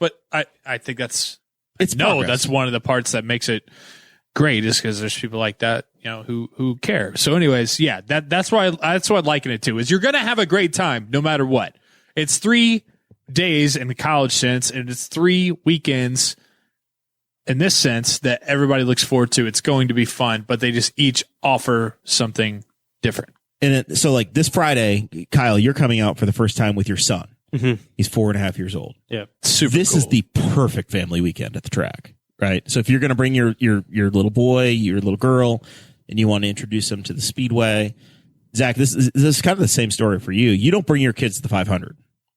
but I think that's one of the parts that makes it great is because there's people like that, who care. So anyways, yeah, that's why I liken it to is you're going to have a great time no matter what. It's 3 days in the college sense, and it's 3 weekends in this sense that everybody looks forward to. It's going to be fun, but they just each offer something different. And so like this Friday, Kyle, you're coming out for the first time with your son. Mm-hmm. He's 4.5 years old. Yeah. This cool. is the perfect family weekend at the track, right? So if you're going to bring your little boy, your little girl, and you want to introduce them to the Speedway, Zach, this is kind of the same story for you. You don't bring your kids to the 500.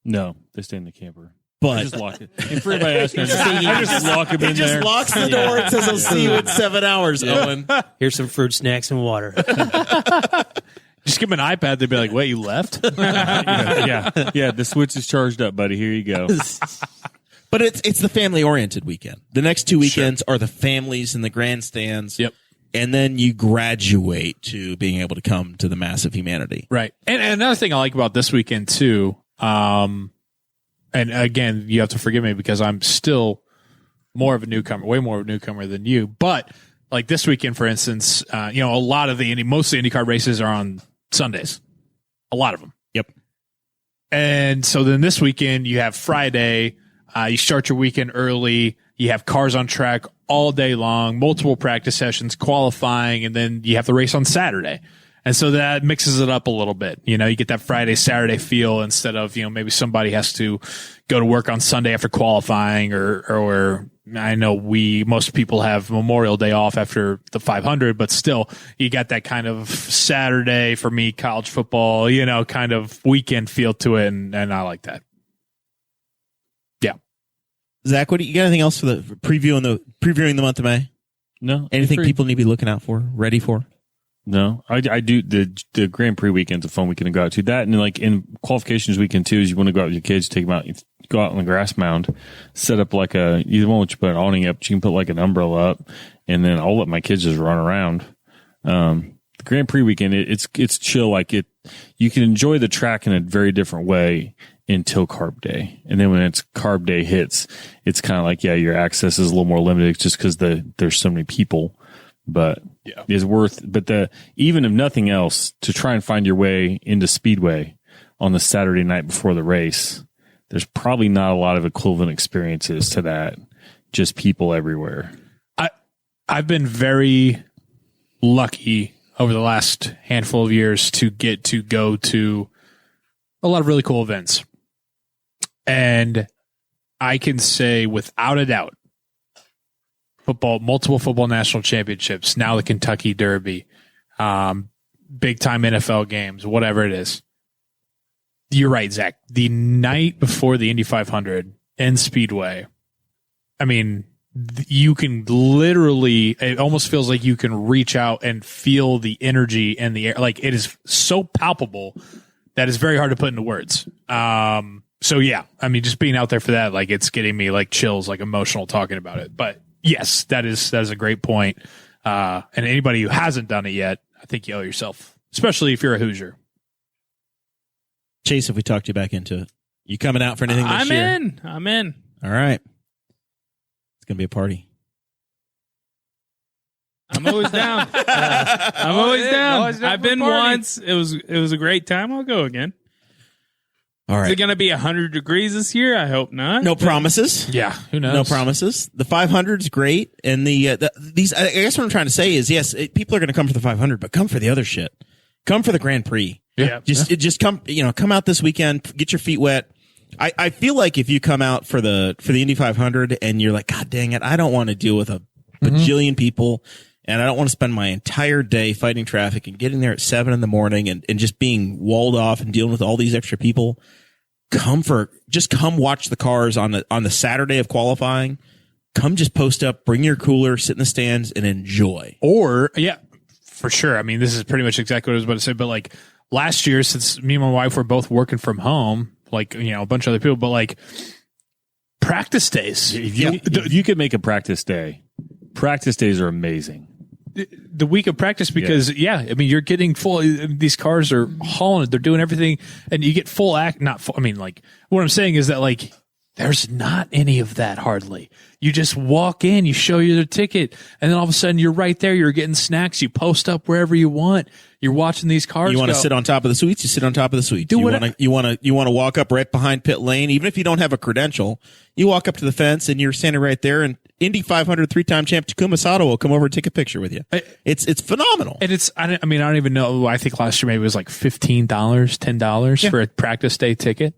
No, they stay in the camper. But I just lock it. And for everybody asking, I just lock them in there. He just locks the door and says, I'll see you in 7 hours, Owen. Here's some fruit snacks and water. Just give them an iPad. They'd be like, wait, you left? Yeah, the switch is charged up, buddy. Here you go. But it's the family-oriented weekend. The next 2 weekends are the families in the grandstands. Yep. And then you graduate to being able to come to the mass of humanity. Right. And another thing I like about this weekend, too, and again, you have to forgive me because I'm still more of a newcomer, way more of a newcomer than you. But like this weekend, for instance, a lot of most of the IndyCar races are on Sundays. A lot of them. Yep. And so then this weekend, you have Friday. You start your weekend early. You have cars on track all day long, multiple practice sessions, qualifying, and then you have the race on Saturday. And so that mixes it up a little bit. You get that Friday, Saturday feel instead of, maybe somebody has to go to work on Sunday after qualifying or I know most people have Memorial Day off after the 500, but still you got that kind of Saturday for me, college football, kind of weekend feel to it. And I like that. Yeah. Zach, you got anything else for the previewing the month of May? No. Anything people need to be looking out for, ready for? No, I do. The Grand Prix weekend's a fun weekend to go out to. That and like in qualifications weekend too, is you want to go out with your kids, take them out, go out on the grass mound, set up like either one, you put an awning up, but you can put like an umbrella up, and then I'll let my kids just run around. The Grand Prix weekend, it's chill. Like you can enjoy the track in a very different way until Carb Day, and then when it's Carb Day hits, it's kind of like your access is a little more limited just because there's so many people. But it's worth. But even if nothing else, to try and find your way into Speedway on the Saturday night before the race, there's probably not a lot of equivalent experiences to that. Just people everywhere. I've been very lucky over the last handful of years to get to go to a lot of really cool events, and I can say without a doubt. Multiple football national championships, now the Kentucky Derby, big time NFL games, whatever it is. You're right, Zach. The night before the Indy 500 in Speedway, I mean, you can literally, it almost feels like you can reach out and feel the energy in the air. Like it is so palpable that it's very hard to put into words. So yeah, I mean, just being out there for that, like it's getting me like chills, like emotional talking about it. But yes, that is a great point. And anybody who hasn't done it yet, I think you owe yourself, especially if you're a Hoosier. Chase, if we talked you back into it, you coming out for anything this year? I'm in. All right. It's going to be a party. I'm always down. I'm always down. I've been once. It was a great time. I'll go again. All Is right. it going to be 100 degrees this year? I hope not. No promises. Yeah, who knows? No promises. The 500's great, and these. I guess what I'm trying to say is, yes, people are going to come for the 500, but come for the other shit. Come for the Grand Prix. Yeah. Just come. Come out this weekend. Get your feet wet. I feel like if you come out for the Indy 500 and you're like, God dang it, I don't want to deal with a bajillion people, and I don't want to spend my entire day fighting traffic and getting there at 7 a.m. and just being walled off and dealing with all these extra people. Come watch the cars on the Saturday of qualifying. Come just post up, bring your cooler, sit in the stands, and enjoy. Or, yeah, for sure. I mean, this is pretty much exactly what I was about to say. But like last year, since me and my wife were both working from home, like, a bunch of other people, but like practice days. If you could make a practice days are amazing. The week of practice, because I mean, you're getting full. These cars are hauling it. They're doing everything, and you get full act. Not full. I mean, like what I'm saying is that like there's not any of that hardly. You just walk in, you show your ticket, and then all of a sudden you're right there. You're getting snacks. You post up wherever you want. You're watching these cars. You want to sit on top of the suites? You sit on top of the suites. You want to walk up right behind pit lane, even if you don't have a credential. You walk up to the fence and you're standing right there, and Indy 500 3-time champ Takuma Sato will come over and take a picture with you. It's phenomenal. And I don't even know. I think last year maybe it was like $15, $10 for a practice day ticket.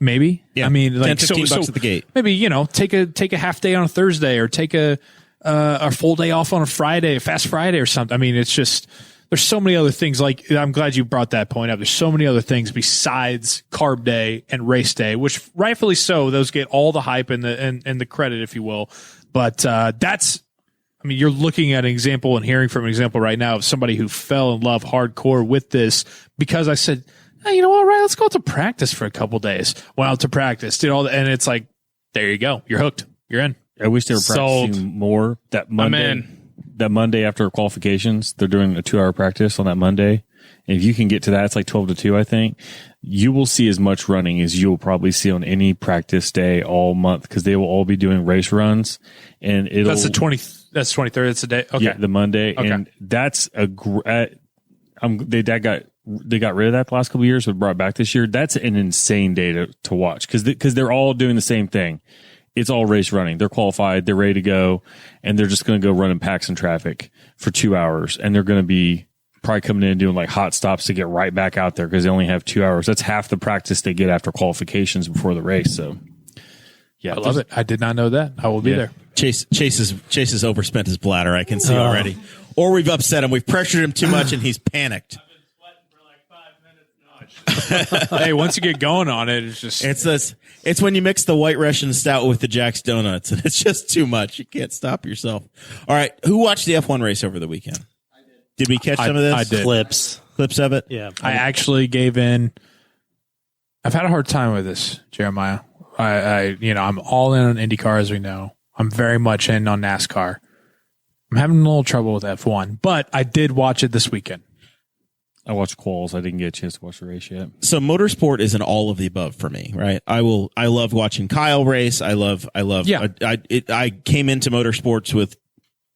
Maybe. Yeah. I mean, like $10-15 at the gate. Maybe, take a half day on a Thursday, or take a full day off on a Friday, a fast Friday or something. I mean, it's just, there's so many other things. Like, I'm glad you brought that point up. There's so many other things besides carb day and race day, which rightfully so, those get all the hype and the credit, if you will. But you're looking at an example and hearing from an example right now of somebody who fell in love hardcore with this because I said, hey, you know what, right, let's go out to practice for a couple days. Went out to practice, did all that, and it's like, there you go. You're hooked. You're in. I wish they were practicing more that Monday. That Monday after qualifications, they're doing a 2-hour practice on that Monday. And if you can get to that, it's like 12 to 2, I think. You will see as much running as you'll probably see on any practice day all month, because they will all be doing race runs. And that's the 23rd. That's the day. Okay. Yeah, the Monday. Okay. And that's they got rid of that the last couple of years, but brought it back this year. That's an insane day to watch, because they're all doing the same thing. It's all race running. They're qualified. They're ready to go. And they're just going to go running packs in traffic for 2 hours. And they're going to be probably coming in and doing like hot stops to get right back out there, because they only have 2 hours. That's half the practice they get after qualifications before the race. So, yeah, I love it. I did not know that. I will be there. Chase has overspent his bladder. I can see already. Or we've upset him. We've pressured him too much, and he's panicked. Hey, once you get going on it, it's just it's when you mix the White Russian stout with the Jack's Donuts, and it's just too much. You can't stop yourself. All right, who watched the F1 race over the weekend? I did. Did we catch some of this? I did. Clips of it. Yeah, I actually gave in. I've had a hard time with this, Jeremiah. I'm all in on IndyCar, as we know. I'm very much in on NASCAR. I'm having a little trouble with F1, but I did watch it this weekend. I watched quals. I didn't get a chance to watch the race yet. So motorsport is an all of the above for me, right? I love watching Kyle race. Yeah. I came into motorsports with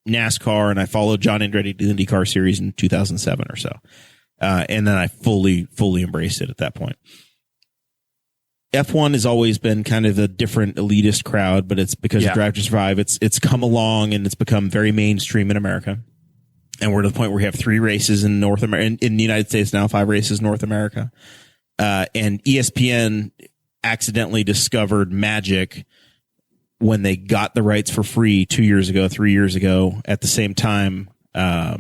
NASCAR, and I followed John Andretti to the IndyCar series in 2007 or so. And then I fully embraced it at that point. F1 has always been kind of a different elitist crowd, but it's because of Drive to Survive. It's come along and it's become very mainstream in America. And we're to the point where we have 3 races in North America, in the United States now, 5 races in North America. And ESPN accidentally discovered magic when they got the rights for free 2 years ago, 3 years ago, at the same time that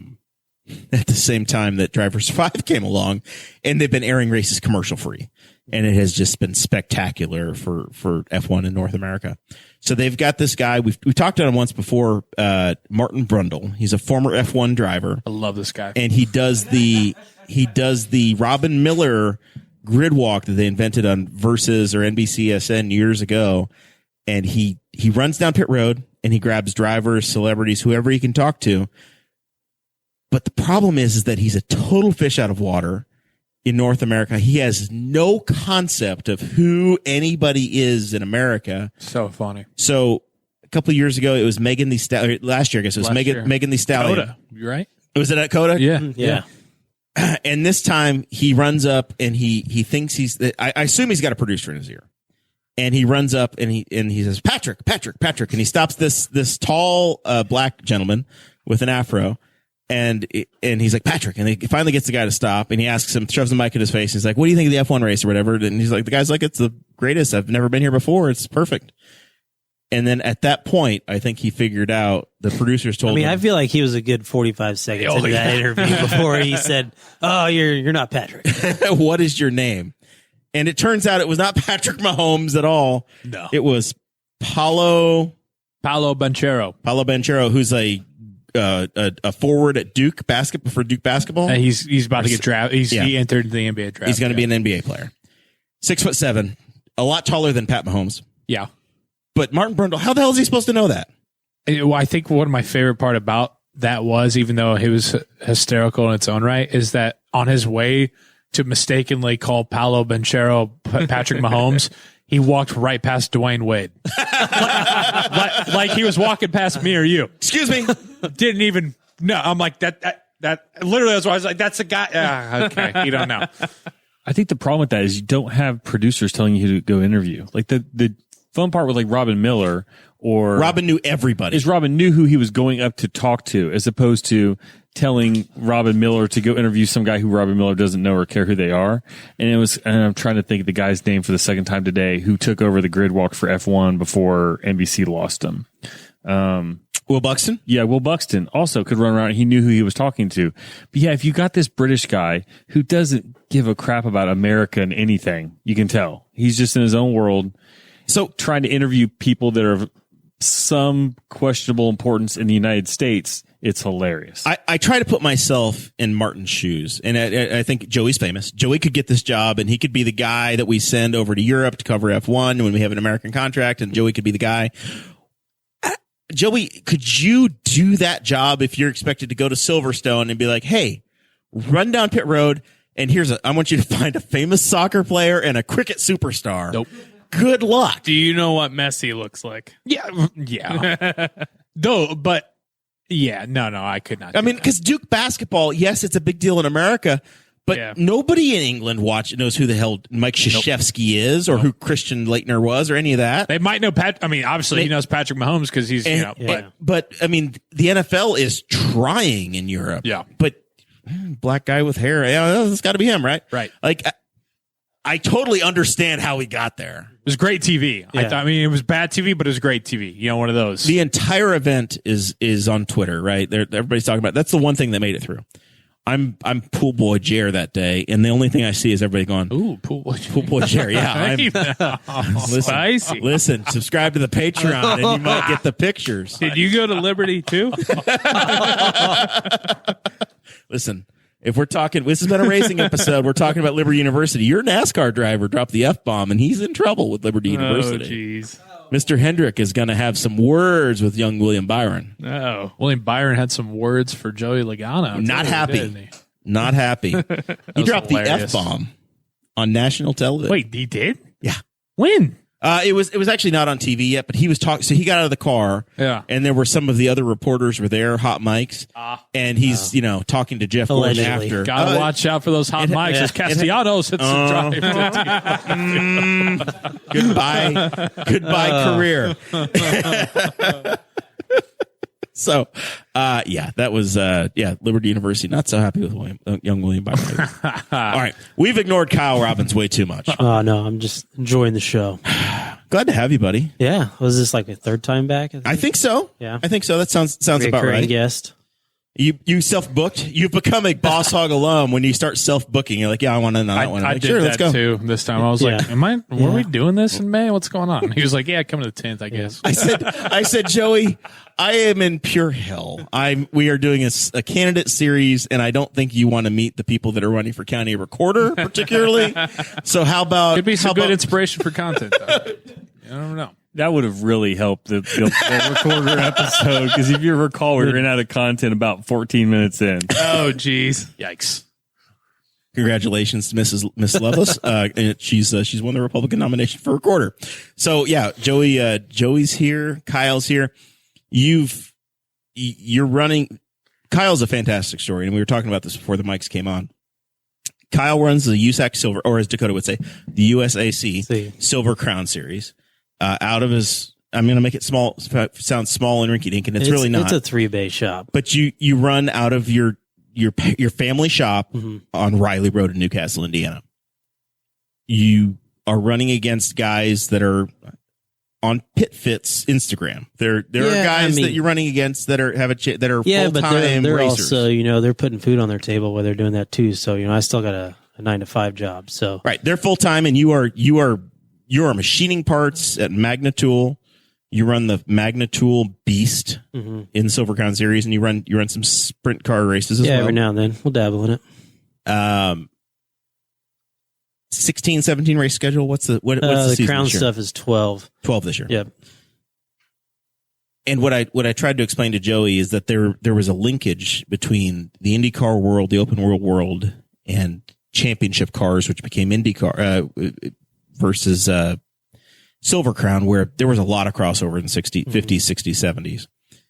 Drive to Survive came along, and they've been airing races commercial free. And it has just been spectacular for F1 in North America. So they've got this guy. We've talked about him once before, Martin Brundle. He's a former F1 driver. I love this guy. And he does the Robin Miller grid walk that they invented on Versus or NBCSN years ago. And he runs down pit road and he grabs drivers, celebrities, whoever he can talk to. But the problem is that he's a total fish out of water. In North America, he has no concept of who anybody is in America. So funny. So a couple of years ago, it was Megan Thee Stallion. Last year, I guess it was Megan Thee Stallion. Coda, you right? Was it at Coda? Yeah. Yeah. And this time he runs up and he thinks I assume he's got a producer in his ear. And he runs up and he says, Patrick. And he stops this tall, black gentleman with an afro. And he's like, Patrick. And he finally gets the guy to stop and he asks him, shoves the mic in his face. He's like, what do you think of the F1 race or whatever? And he's like, the guy's like, it's the greatest. I've never been here before. It's perfect. And then at that point, I think he figured out the producers told him. I feel like he was a good 45 seconds into that interview before he said, oh, you're not Patrick. What is your name? And it turns out it was not Patrick Mahomes at all. No. It was Paolo Banchero, who's a forward at Duke basketball. He's about to get drafted. He entered the NBA draft. He's going to be an NBA player. 6'7", a lot taller than Pat Mahomes. Yeah. But Martin Brundle, how the hell is he supposed to know that? Well, I think one of my favorite part about that was, even though it was hysterical in its own right, is that on his way to mistakenly call Paolo Banchero Patrick Mahomes, he walked right past Dwayne Wade. like he was walking past me or you. Excuse me. Didn't even, no, I'm like, that literally, that's why I was like, that's the guy. Okay, you don't know. I think the problem with that is you don't have producers telling you who to go interview. Like the fun part with like Robin Miller or Robin knew everybody. Robin knew who he was going up to talk to, as opposed to telling Robin Miller to go interview some guy who Robin Miller doesn't know or care who they are. And I'm trying to think of the guy's name for the second time today who took over the grid walk for F1 before NBC lost him. Will Buxton? Yeah, Will Buxton also could run around. He knew who he was talking to. But yeah, if you got this British guy who doesn't give a crap about America and anything, you can tell. He's just in his own world. So trying to interview people that are of some questionable importance in the United States, it's hilarious. I try to put myself in Martin's shoes, and I think Joey's famous. Joey could get this job, and he could be the guy that we send over to Europe to cover F1 when we have an American contract, and Joey could be the guy. Joey, could you do that job if you're expected to go to Silverstone and be like, hey, run down pit road, and I want you to find a famous soccer player and a cricket superstar. Nope. Good luck. Do you know what Messi looks like? Yeah. No, I could not. I mean, because Duke basketball, yes, it's a big deal in America, but nobody in England knows who the hell Mike Krzyzewski is or who Christian Leitner was or any of that. They might know obviously he knows Patrick Mahomes because he's, But I mean, the NFL is trying in Europe. Yeah. But black guy with hair, it's got to be him, right? Right. Like, I totally understand how he got there. It was great TV. Yeah. It was bad TV, but it was great TV. You know, one of those. The entire event is on Twitter, right? Everybody's talking about. That's the one thing that made it through. I'm Pool Boy Jer that day, and the only thing I see is everybody going, "Ooh, Pool Boy Jer." Yeah, Spicy. Listen, subscribe to the Patreon, and you might get the pictures. Did you go to Liberty too? Listen. If we're talking, this has been a racing episode. We're talking about Liberty University. Your NASCAR driver dropped the F-bomb, and he's in trouble with Liberty University. Oh, jeez. Mr. Hendrick is going to have some words with young William Byron. Oh. William Byron had some words for Joey Logano. Not happy. Not happy. He dropped the F-bomb on national television. Wait, he did? Yeah. When? It was actually not on TV yet, but he was talking. So he got out of the car, and there were some of the other reporters were there, hot mics, and he's talking to Jeff Gordon after. Gotta watch out for those hot mics as Castellanos hits the drive. Goodbye career. So, that was Liberty University. Not so happy with young William Byron. All right, we've ignored Kyle Robbins way too much. Oh no, I'm just enjoying the show. Glad to have you, buddy. Yeah, was this like a third time back? I think so. Yeah, I think so. That sounds about right. Guest. You self-booked. You've become a Boss Hog alum when you start self-booking. You're like, yeah, I want to know that one. I did let's go. Too this time. I was like, were we doing this in May? What's going on? He was like, yeah, come to the 10th, I guess. I said, Joey, I am in pure hell. We are doing a candidate series, and I don't think you want to meet the people that are running for county recorder, particularly. So how about could be some good inspiration for content, though. I don't know. That would have really helped the recorder episode, because if you recall, we ran out of content about 14 minutes in. Oh, geez. Yikes. Congratulations to Miss Lovelace. And she's won the Republican nomination for recorder. So yeah, Joey's here. Kyle's here. You're running. Kyle's a fantastic story, and we were talking about this before the mics came on. Kyle runs the USAC Silver, or as Dakota would say, the USAC See. Silver Crown Series. Out of his, I'm going to make it small, sound small and rinky-dink, and it's really not. It's a 3-bay shop. But you run out of your family shop on Riley Road in Newcastle, Indiana. You are running against guys that are on PitFit's Instagram. There are guys that you're running against that are full-time but they're racers. also, they're putting food on their table while they're doing that too. So, I still got a 9-to-5 job. So right, they're full-time, and you are machining parts at Magnatool. You run the Magnatool Beast in Silver Crown Series, and you run some sprint car races as well. Every now and then we'll dabble in it. 16, 17 race schedule. What's the season Crown this year? stuff is 12. 12 this year. Yep. And what I tried to explain to Joey is that there was a linkage between the IndyCar world, the open world, and championship cars, which became IndyCar versus Silver Crown, where there was a lot of crossover in 50s, 60s, 70s.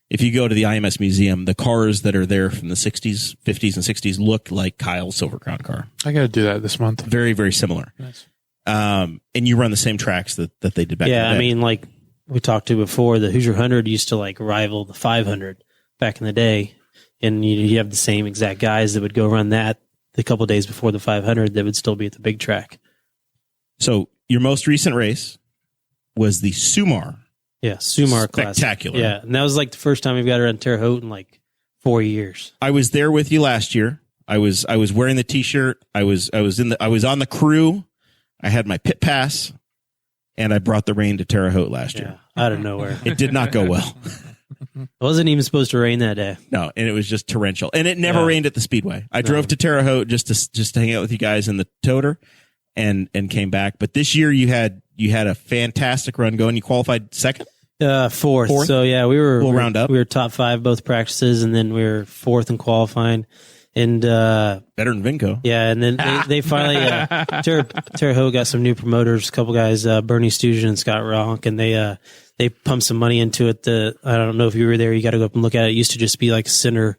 If you go to the IMS museum, the cars that are there from the 60s, 50s, and 60s look like Kyle's Silver Crown car. I got to do that this month. Very, very similar. Nice. And you run the same tracks that they did back in the day. I mean, like we talked to before, the Hoosier 100 used to like rival the 500 back in the day. And you have the same exact guys that would go run that the couple of days before the 500 that would still be at the big track. So your most recent race was the Sumar. Yeah, Sumar Classic. Spectacular. Yeah, and that was like the first time we've got her on Terre Haute in like 4 years. I was there with you last year. I was wearing the t-shirt. I was on the crew. I had my pit pass, and I brought the rain to Terre Haute last year. Out of nowhere. It did not go well. It wasn't even supposed to rain that day. No, and it was just torrential. And it never rained at the Speedway. I drove to Terre Haute just to hang out with you guys in the toter and came back. But this year you had a fantastic run going. You qualified second? Fourth. So yeah, we were round up. We were top 5 both practices, and then we were 4th in qualifying. And better than Vinco. Yeah, and then they finally Terre Haute got some new promoters, a couple guys, Bernie Stugen and Scott Ronk, and they pumped some money into it. I don't know if you were there. You got to go up and look at it. It used to just be like center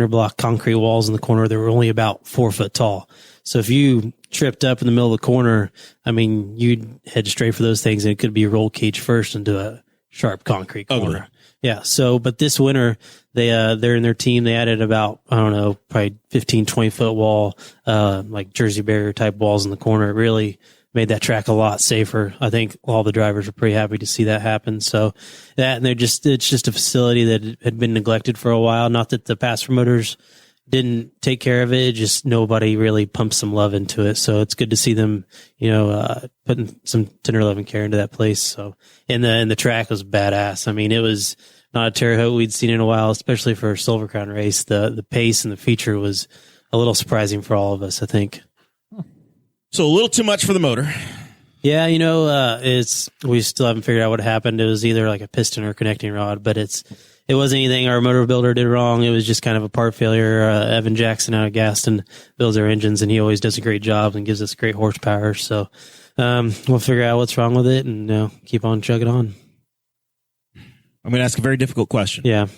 block concrete walls in the corner. They were only about 4 foot tall. So if you tripped up in the middle of the corner, I mean, you'd head straight for those things, and it could be roll cage first into a sharp concrete corner. Ugly. Yeah. So, but this winter, they're in their team. They added about, I don't know, probably 15, 20 foot wall, like Jersey barrier type walls in the corner. It really made that track a lot safer. I think all the drivers are pretty happy to see that happen. So and it's just a facility that had been neglected for a while. Not that the past promoters didn't take care of it. Just nobody really pumped some love into it. So it's good to see them, putting some tender love and care into that place. So, and the track was badass. I mean, it was not a Terre Haute we'd seen in a while, especially for a Silver Crown race. The pace and the feature was a little surprising for all of us, I think. So a little too much for the motor. Yeah, we still haven't figured out what happened. It was either like a piston or connecting rod, but it wasn't anything our motor builder did wrong. It was just kind of a part failure. Evan Jackson out of Gaston builds our engines, and he always does a great job and gives us great horsepower. So we'll figure out what's wrong with it and keep on chugging on. I'm going to ask a very difficult question. Yeah.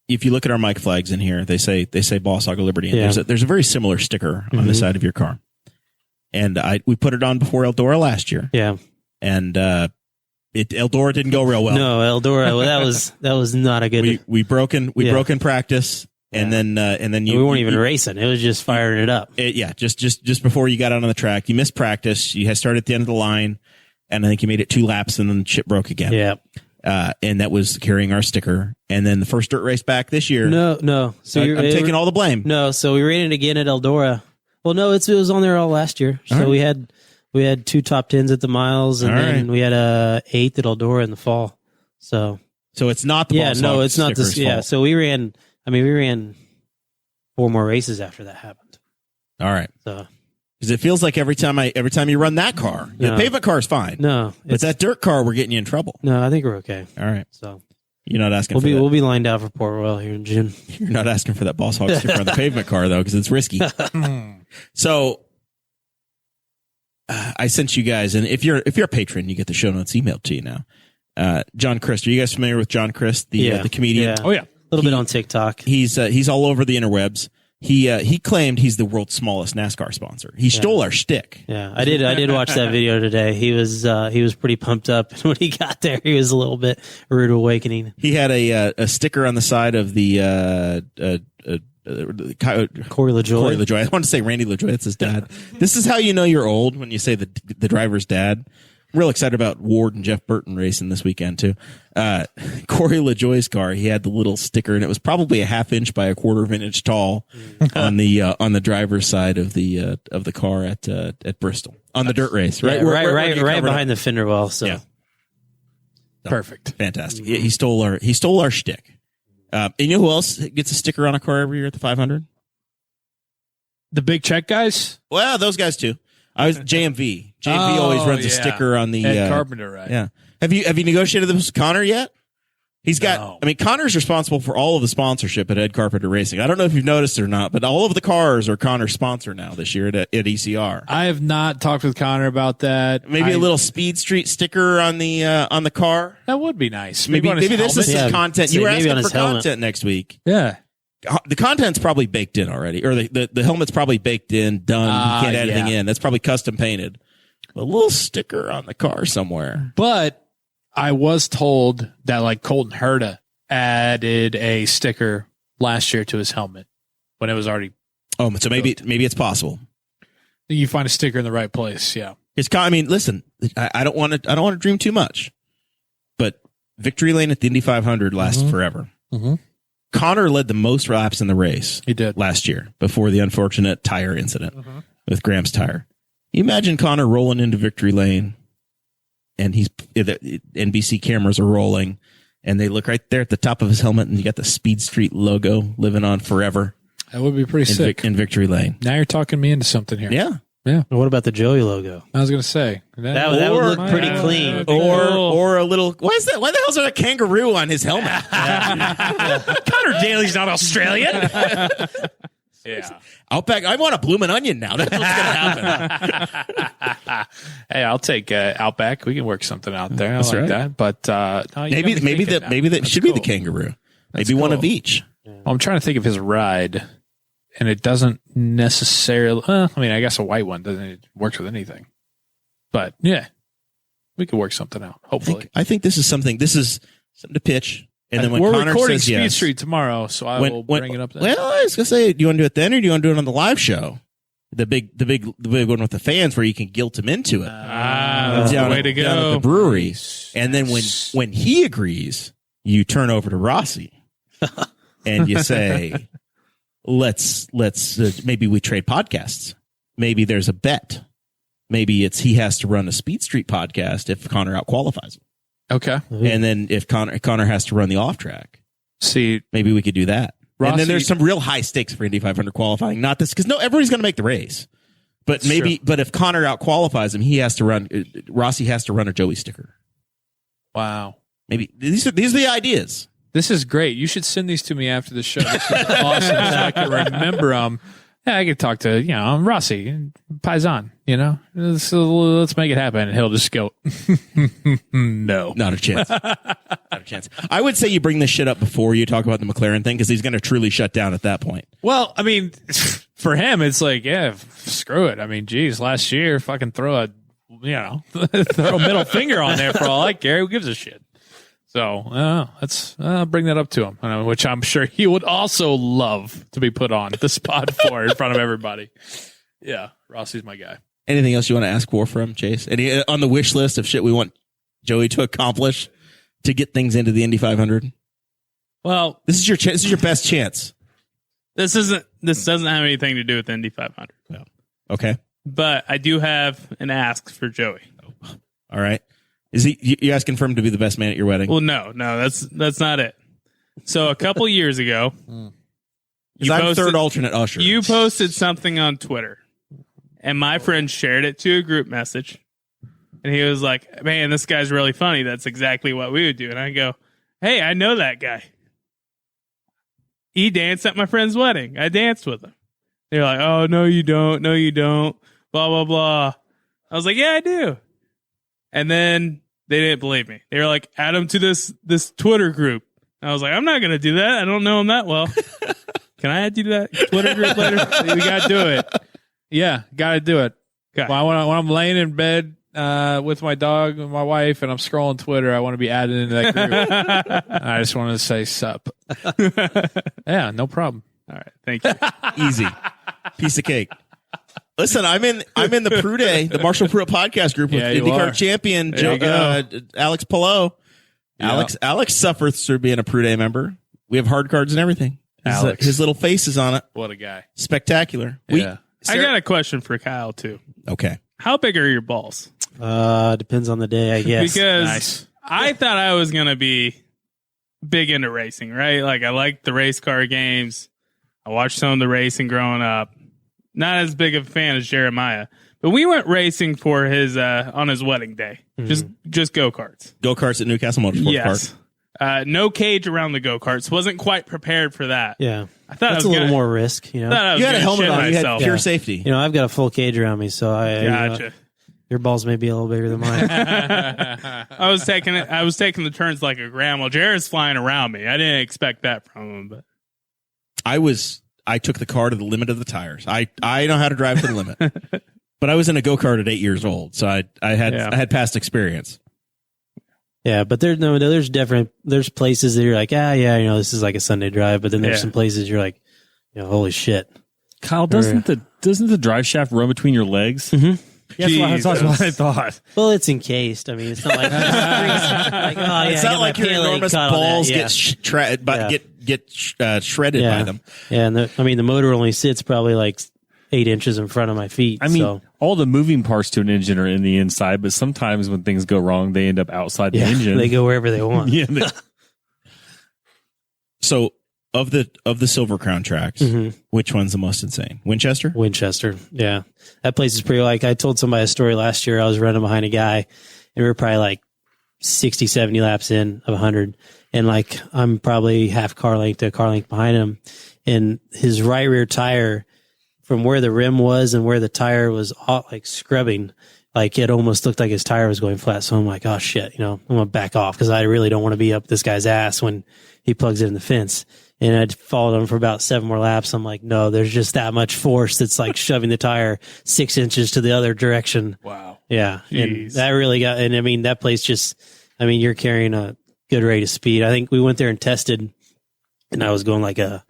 If you look at our mic flags in here, they say Boss Hog of Liberty. And there's a very similar sticker on the side of your car. And we put it on before Eldora last year. Yeah. And Eldora didn't go real well. No, Eldora, that was not a good. We broke in practice, and then we weren't even racing. It was just firing it up. Just before you got out on the track, you missed practice. You had started at the end of the line, and I think you made it 2 laps, and then shit broke again. Yeah. And that was carrying our sticker. And then the first dirt race back this year. No. So I'm taking all the blame. No, so we ran it again at Eldora. Well, no, it was on there all last year. So we had 2 top 10s at the miles, and then we had a 8th at Eldora in the fall. So it's not the Boss Hog it's not this. Yeah, so we ran 4 more races after that happened. All right. So because it feels like every time you run that car, the pavement car is fine. No, but that dirt car, we're getting you in trouble. No, I think we're okay. All right. So you're not asking. We'll be lined out for Port Royal here in June. You're not asking for that Boss Hog sticker on the pavement car though, because it's risky. So I sent you guys, and if you're a patron, you get the show notes emailed to you now. John Christ, are you guys familiar with John Christ, the comedian? Yeah. Oh yeah, a little bit on TikTok. He's all over the interwebs. He claimed he's the world's smallest NASCAR sponsor. He stole our shtick. Yeah, I did watch that video today. He was pretty pumped up. And when he got there, he was a little bit rude awakening. He had a sticker on the side of the Corey LaJoy. I want to say Randy LaJoy. That's his dad. This is how you know you're old, when you say the driver's dad. I'm real excited about Ward and Jeff Burton racing this weekend too. Corey LaJoy's car, he had the little sticker, and it was probably a 1/2 inch by a 1/4 of an inch tall on the driver's side of the car at Bristol on the dirt race. Right, Yeah, right behind the fender well. So yeah. Perfect. Fantastic. He stole our shtick. And you know who else gets a sticker on a car every year at the 500? The big check guys? Well, those guys too. I was JMV. JMV always runs a sticker on the Ed Carpenter, right? Yeah. Have you negotiated this with Conor yet? He's got. No. I mean, Conor's responsible for all of the sponsorship at Ed Carpenter Racing. I don't know if you've noticed it or not, but all of the cars are Conor's sponsor now this year at ECR. I have not talked with Conor about that. Maybe a little Speed Street sticker on the car. That would be nice. Maybe this is some content. You were asking for content next week. Yeah. The content's probably baked in already, or the helmet's probably baked in, done. You can't add anything in. That's probably custom painted. A little sticker on the car somewhere. But I was told that like Colton Herta added a sticker last year to his helmet when it was already. Oh, so maybe it's possible. You find a sticker in the right place. Yeah. I mean, listen, I don't want to dream too much, but victory lane at the Indy 500 lasts forever. Mm-hmm. Conor led the most laps in the race. He did last year before the unfortunate tire incident with Graham's tire. You imagine Conor rolling into victory lane, and the NBC cameras are rolling, and they look right there at the top of his helmet, and you got the Speed Street logo living on forever. That would be pretty sick in victory lane. Now you're talking me into something here. Yeah. Yeah. What about the Joey logo? I was going to say that would look pretty clean. Or a little. Why is that? Why the hell is there a kangaroo on his helmet? Conor Daly's not Australian. Yeah. Outback. I want a bloomin' onion now. That's what's going to happen. Hey, I'll take Outback. We can work something out there. That's I like right. that. But maybe that should be the kangaroo. Maybe one of each. Well, I'm trying to think of his ride. And it doesn't necessarily. I mean, I guess a white one doesn't. It works with anything. But yeah, we could work something out. Hopefully, I think this is something. This is something to pitch. And then when we're Conor recording says Speed yes, Street tomorrow, so I will bring it up then. Well, I was gonna say, do you want to do it then, or do you want to do it on the live show? The big one with the fans, where you can guilt him into it. That's the way to go. Down at the brewery, and then when he agrees, you turn over to Rossi, and you say, let's maybe we trade podcasts. Maybe there's a bet. Maybe he has to run a Speed Street podcast if Conor outqualifies him. Okay. And then if Conor has to run the off track, maybe we could do that. Rossi, and then there's some real high stakes for Indy 500 qualifying. Not this, because everybody's going to make the race. But but if Conor outqualifies him, Rossi has to run a Joey sticker. Wow. Maybe these are the ideas. This is great. You should send these to me after the show. This is awesome, so I can remember them. Yeah, I could talk to Rossi, Paisan. Let's make it happen. And he'll just go, no, not a chance. Not a chance. I would say you bring this shit up before you talk about the McLaren thing, because he's going to truly shut down at that point. Well, I mean, for him, it's like, yeah, screw it. I mean, geez, last year, fucking throw a middle finger on there for all I care. Who gives a shit? So let's bring that up to him, which I'm sure he would also love to be put on the spot for in front of everybody. Yeah, Rossi's my guy. Anything else you want to ask for from Chase? Any on the wish list of shit we want Joey to accomplish to get things into the Indy 500? Well, this is your chance. This is your best chance. This doesn't have anything to do with the Indy 500. No. Okay. But I do have an ask for Joey. All right. Is you asking for him to be the best man at your wedding? Well, no, that's not it. So a couple years ago, I'm third alternate usher. You posted something on Twitter, and my friend shared it to a group message, and he was like, "Man, this guy's really funny. That's exactly what we would do." And I go, "Hey, I know that guy. He danced at my friend's wedding. I danced with him." They're like, "Oh, no, you don't. No, you don't. Blah blah blah." I was like, "Yeah, I do." And then they didn't believe me. They were like, add him to this Twitter group. And I was like, I'm not going to do that. I don't know him that well. Can I add you to that Twitter group later? We got to do it. Yeah, got to do it. Okay. Well, when I'm laying in bed with my dog and my wife and I'm scrolling Twitter, I want to be added into that group. I just want to say sup. Yeah, no problem. All right. Thank you. Easy. Piece of cake. Listen, I'm in the Prude, the Marshall Pruitt podcast group with Yeah, you IndyCar are. champion There you go. Alex Palou. Yeah. Alex suffers through being a Prude member. We have hard cards and everything. Alex. His little face is on it. What a guy. Spectacular. Yeah. I got a question for Kyle, too. Okay. How big are your balls? Depends on the day, I guess. Because Nice. I thought I was going to be big into racing, right? Like, I like the race car games. I watched some of the racing growing up. Not as big of a fan as Jeremiah. But we went racing for his on his wedding day. Just go-karts. Go-karts at Newcastle Motorsport Yes. No cage around the go-karts. Wasn't quite prepared for that. Yeah. I thought That's I a was little gonna, more risk, you know. thought I was You had a gonna helmet shit on. You had myself. pure safety. You know, I've got a full cage around me, so Gotcha. your balls may be a little bigger than mine. I was taking the turns like a grandma. Jared's flying around me. I didn't expect that from him, but I took the car to the limit of the tires. I know how to drive to the limit. But I was in a go-kart at 8 years old, so I had past experience. Yeah, but there's places that you're like, this is like a Sunday drive, but then there's some places you're like, holy shit. Kyle, doesn't the drive shaft run between your legs? Mm-hmm. That's what I thought. Well, it's encased. I mean, it's not like, It's not like your enormous balls get shredded by them. Yeah, and the motor only sits probably like 8 inches in front of my feet. I mean, all the moving parts to an engine are in the inside, but sometimes when things go wrong, they end up outside the engine. They go wherever they want. Yeah. So of the Silver Crown tracks, which one's the most insane? Winchester? Winchester. Yeah. That place is pretty, like, I told somebody a story last year. I was running behind a guy and we were probably like 60, 70 laps in of 100. And like, I'm probably half car length to a car length behind him. And his right rear tire, from where the rim was and where the tire was like scrubbing, like it almost looked like his tire was going flat. So I'm like, oh shit, I'm going to back off because I really don't want to be up this guy's ass when he plugs it in the fence. And I'd followed him for about 7 more laps. I'm like, no, there's just that much force that's like shoving the tire 6 inches to the other direction. wow. Yeah. Jeez. And that really got, and I mean, that place you're carrying a good rate of speed. I think we went there and tested and I was going like a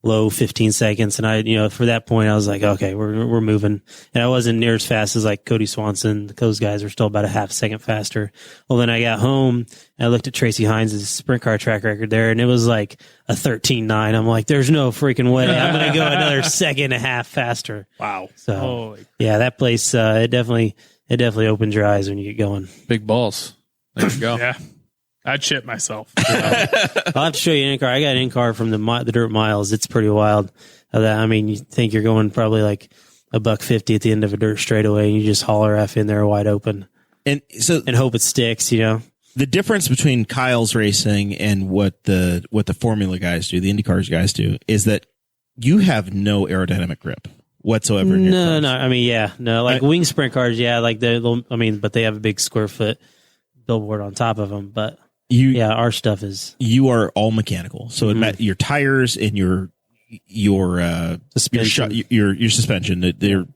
low 15 seconds. And for that point, I was like, okay, we're moving. And I wasn't near as fast as like Cody Swanson. Those guys were still about a half second faster. Well, then I got home and I looked at Tracy Hines' sprint car track record there and it was like a 13.9. I'm like, there's no freaking way I'm going to go another second and a half faster. Wow. So yeah, that place, it definitely opens your eyes when you get going. Big balls. There you go. Yeah. I'd shit myself. I'll have to show you an in-car. I got an in-car from the dirt miles. It's pretty wild. I mean, you think you're going probably like $150 at the end of a dirt straightaway and you just haul her F in there wide open. And hope it sticks, The difference between Kyle's racing and what the Formula guys do, the IndyCars guys do, is that you have no aerodynamic grip whatsoever in your cars. No. I mean, wing sprint cars, like but they have a big square foot billboard on top of them, but our stuff is. You are all mechanical, so your tires and your suspension. Your suspension. They're,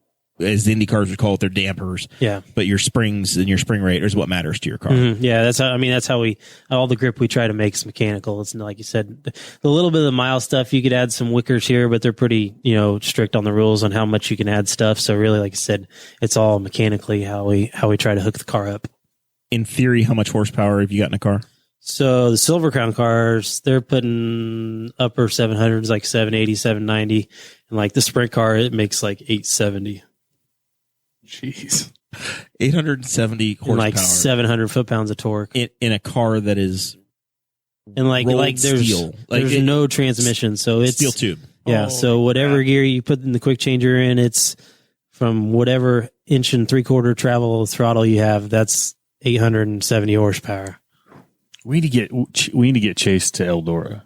as the Indy cars would call it, they're dampers. Yeah, but your springs and your spring rate is what matters to your car. Yeah, that's how all the grip we try to make is mechanical. It's like you said, the little bit of the mile stuff you could add some wickers here, but they're pretty strict on the rules on how much you can add stuff. So really, like I said, it's all mechanically how we try to hook the car up. In theory, how much horsepower have you got in a car? So the Silver Crown cars, they're putting upper 700s, like 780, 790. And like the sprint car, it makes like 870. Jeez. 870 horsepower. And like 700 foot-pounds of torque. In a car that is and like there's steel. There's no transmission. So it's steel tube. Yeah. So whatever gear you put in the quick changer in, it's from whatever 1 3/4 travel throttle you have, that's 870 horsepower. We need to get Chase to Eldora,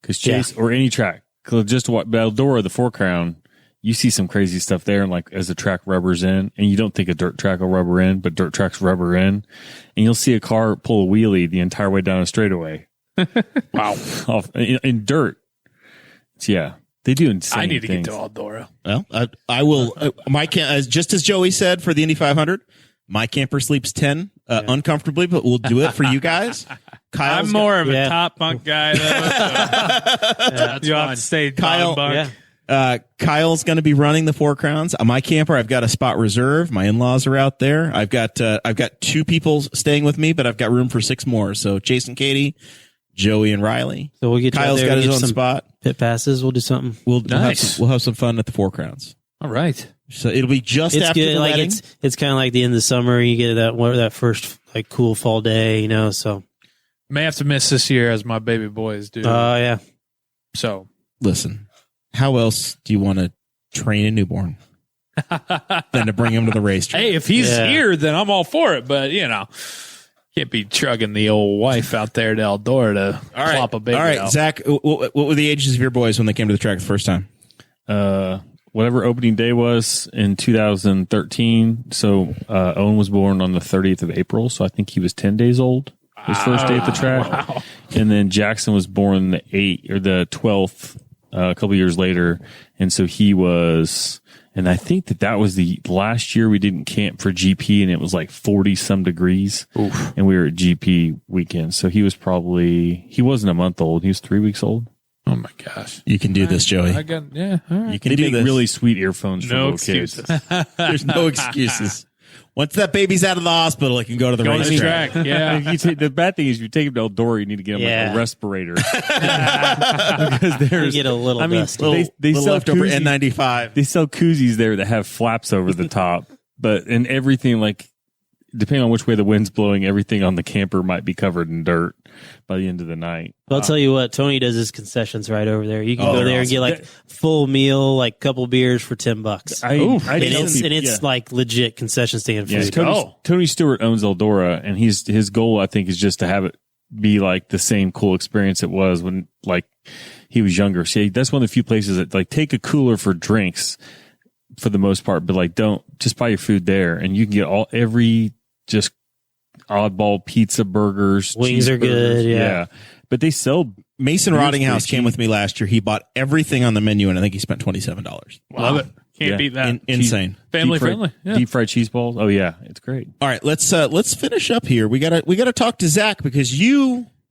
because Chase or any track, just what Eldora, the 4 Crown, you see some crazy stuff there, and like as the track rubbers in, and you don't think a dirt track will rubber in, but dirt tracks rubber in, and you'll see a car pull a wheelie the entire way down a straightaway. Wow, in dirt. Yeah, they do insane I need to things. get to Eldora. Well, I will. Just as Joey said for the Indy 500, my camper sleeps 10 uncomfortably, but we'll do it for you guys. I'm more of a top bunk guy, though. So you have to stay Kyle, bottom bunk. Kyle's going to be running the 4 Crowns. My camper, I've got a spot reserved. My in-laws are out there. I've got 2 people staying with me, but I've got room for 6 more. So Chase and Katie, Joey and Riley. So we'll get Kyle's got his own spot. Pit passes. We'll do something. We'll have some fun at the 4 Crowns. All right. So it'll be just It's after good. the Like wedding. it's kind of like the end of the summer. You get that first like cool fall day, you know. So May have to miss this year as my baby boys do. yeah. So Listen, how else do you want to train a newborn than to bring him to the racetrack? hey, if he's here, then I'm all for it. But can't be chugging the old wife out there to Eldora to plop a baby All right, out. Zach, what were the ages of your boys when they came to the track the first time? Whatever opening day was in 2013. So Owen was born on the 30th of April, so I think he was 10 days old. His first day at the track. Wow. And then Jackson was born the 12th a couple years later, and so he was. And I think that was the last year we didn't camp for GP, and it was like 40 some degrees. Oof. And we were at GP weekend, so he wasn't a month old. He was 3 weeks old. Oh my gosh! You can do this, Joey. All right. You can They do make this. really sweet earphones for No little excuses. kids. There's no excuses. Once that baby's out of the hospital, it can go to the Go to the racetrack. track. Yeah. The bad thing is, if you take him to Eldora, you need to get him like a respirator because You there's. get a little dusty. They Little sell leftover koozies. N95. They sell koozies there that have flaps over the top, but and everything like depending on which way the wind's blowing, everything on the camper might be covered in dirt by the end of the night. I'll tell you what, Tony does his concessions right over there. You can go they're there and awesome. get like full meal, like couple beers for $10. I And it's like legit concession stand Yeah, food. Tony Stewart owns Eldora, and his goal, I think, is just to have it be like the same cool experience it was when like he was younger. See, that's one of the few places that like take a cooler for drinks for the most part, but like don't just buy your food there, and you can get every just oddball pizza, burgers, Wings are good, yeah. But they sell. Mason Beer's Rottinghouse pretty came cheap. with me last year. He bought everything on the menu, and I think he spent $27. Love it. Can't Yeah. beat that. Insane. Family friendly. Yeah. Deep fried cheese balls. Oh yeah, it's great. All right, let's finish up here. We gotta talk to Zach because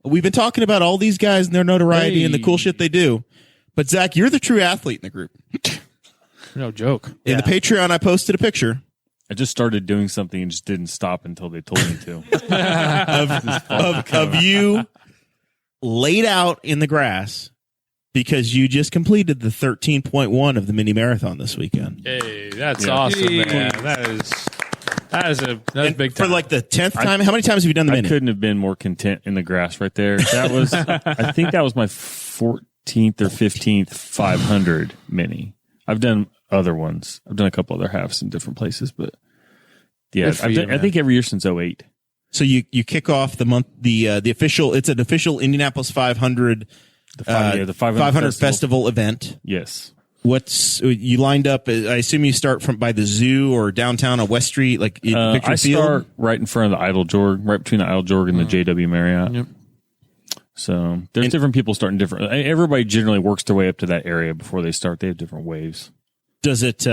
we've been talking about all these guys and their notoriety and the cool shit they do. But Zach, you're the true athlete in the group. No joke. In the Patreon, I posted a picture I just started doing something and just didn't stop until they told me to. of you laid out in the grass because you just completed the 13.1 of the mini marathon this weekend. Hey, that's awesome, man. That's big time. For like the 10th time. How many times have you done the I mini? couldn't have been more content in the grass right there. That was, I think that was my 14th or 15th 500 mini. I've done other ones. I've done a couple other halves in different places, but yeah, I think every year since 2008. So you kick off the month, the official, it's an official Indianapolis 500, The 500 festival event. Yes. You lined up? I assume you start by the zoo or downtown on West Street, like Picture I Field. start right in front of the Idle Jorg, right between the Idle Jorg and the JW Marriott. Yep. So there's different people starting different. Everybody generally works their way up to that area before they start. They have different waves. Does it?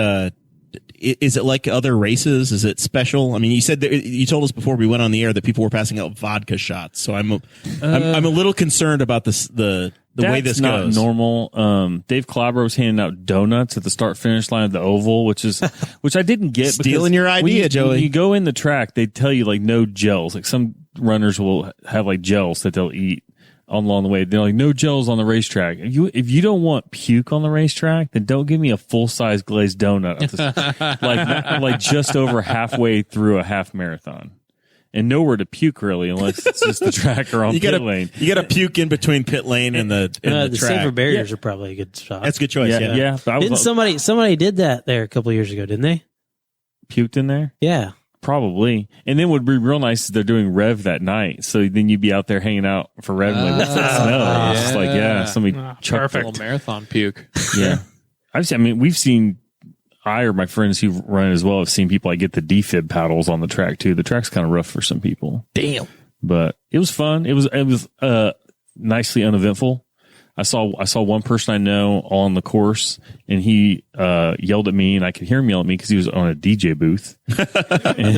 Is it like other races? Is it special? I mean, you said that, you told us before we went on the air that people were passing out vodka shots. So I'm a little concerned about this. The way this not goes. Normal. Dave Calabro was handing out donuts at the start finish line of the oval, which I didn't get. Stealing because your idea, Joey. When you go in the track, they tell you like no gels. Like some runners will have like gels that they'll eat along the way. They're like, no gels on the racetrack. If you don't want puke on the racetrack, then don't give me a full size glazed donut. like just over halfway through a half marathon. And nowhere to puke really, unless it's just the track or on pit lane. You got to puke in between pit lane and the The track. safer barriers are probably a good shot. That's a good choice. Yeah. Yeah. But I was Somebody did that there a couple of years ago, didn't they? puked in there. Yeah. Probably. And then what would be real nice is they're doing Rev that night. So then you'd be out there hanging out for Rev. Like, what's that smell? It's just like, somebody chucked Little marathon puke. Yeah. We've seen, I or my friends who run it as well have seen people like get the defib paddles on the track too. The track's kind of rough for some people. Damn. But it was fun. It was nicely uneventful. I saw one person I know on the course, and he yelled at me, and I could hear him yell at me because he was on a DJ booth. And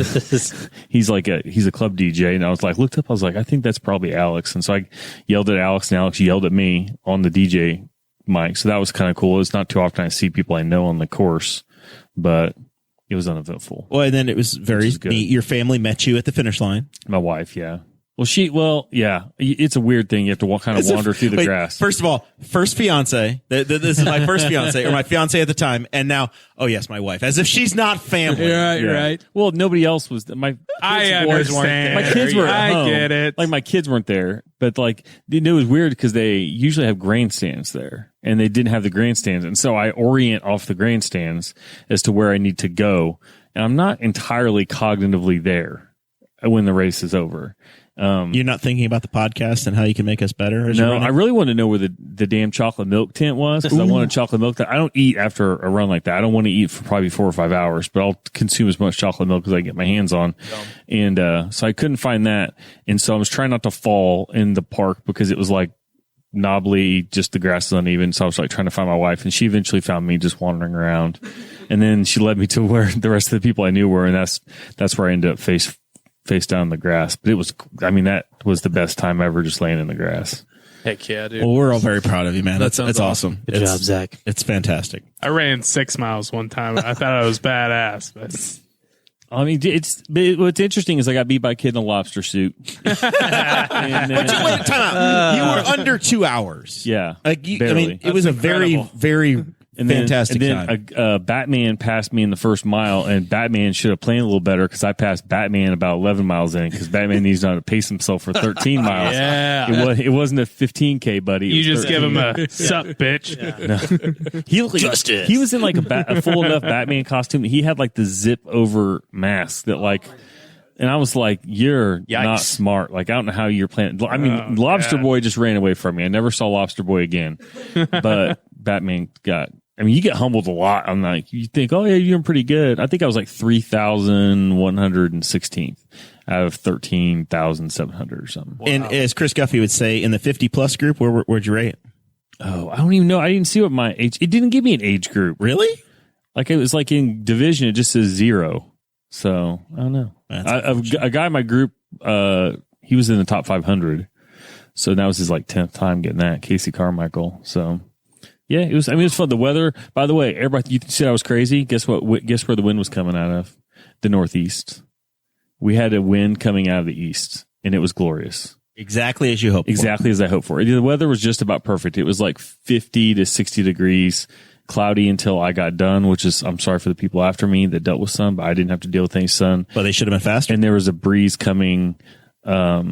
he's a club DJ, and I was like, looked up, I was like, I think that's probably Alex, and so I yelled at Alex, and Alex yelled at me on the DJ mic. So that was kind of cool. It's not too often I see people I know on the course, but it was uneventful. Well, and then it was very neat. Your family met you at the finish line. My wife, yeah. Well, yeah, it's a weird thing. You have to wander through the grass. First of all, first fiance. This is my first fiance, or my fiance at the time, and now, oh yes, my wife. As if she's not family. You're right. Well, nobody else was. I understand. My kids were at home. I get it. Like my kids weren't there, but like it was weird because they usually have grandstands there, and they didn't have the grandstands, and so I orient off the grandstands as to where I need to go, and I'm not entirely cognitively there when the race is over. You're not thinking about the podcast and how you can make us better? No, I really want to know where the damn chocolate milk tent was, because I wanted chocolate milk. I don't eat after a run like that. I don't want to eat for probably 4 or 5 hours, but I'll consume as much chocolate milk as I get my hands on. And so I couldn't find that. And so I was trying not to fall in the park because it was like knobbly, just the grass is uneven. So I was like trying to find my wife, and she eventually found me just wandering around. And then she led me to where the rest of the people I knew were, and that's where I ended up face down in the grass. But that was the best time ever, just laying in the grass. Heck yeah, dude. Well, we're all very proud of you, man. That's awesome. Good job, Zach. It's fantastic. I ran 6 miles one time. I thought I was badass, but what's interesting is I got beat by a kid in a lobster suit. Wait, time out. You were under 2 hours. Yeah, barely. It was a very, very fantastic time. And then Batman passed me in the first mile, and Batman should have planned a little better because I passed Batman about 11 miles in, because Batman needs to pace himself for 13 miles. Yeah. It wasn't a 15K, buddy. You just give him a sup, bitch. No. He looked like he was in like a full enough Batman costume. He had like the zip over mask that like. And I was like, you're not smart. Like, I don't know how you're planning. I mean, Lobster Boy just ran away from me. I never saw Lobster Boy again. But Batman you get humbled a lot. I'm like, you think, oh, yeah, you're doing pretty good. I think I was like 3,116th out of 13,700 or something. Wow. And as Chris Guffey would say, in the 50-plus group, where'd you rate? Oh, I don't even know. I didn't see what my age. It didn't give me an age group. Really? Like, it was like in division, it just says 0. So I don't know. A guy in my group, he was in the top 500. So that was his like 10th time getting that, Casey Carmichael. So yeah, it was fun. The weather, by the way, everybody, you said I was crazy. Guess what? Guess where the wind was coming out of? The northeast. We had a wind coming out of the east, and it was glorious. Exactly as you hoped. Exactly as I hoped for. The weather was just about perfect. It was like 50 to 60 degrees. Cloudy until I got done, which is, I'm sorry for the people after me that dealt with sun, but I didn't have to deal with any sun. But they should have been faster. And there was a breeze coming, up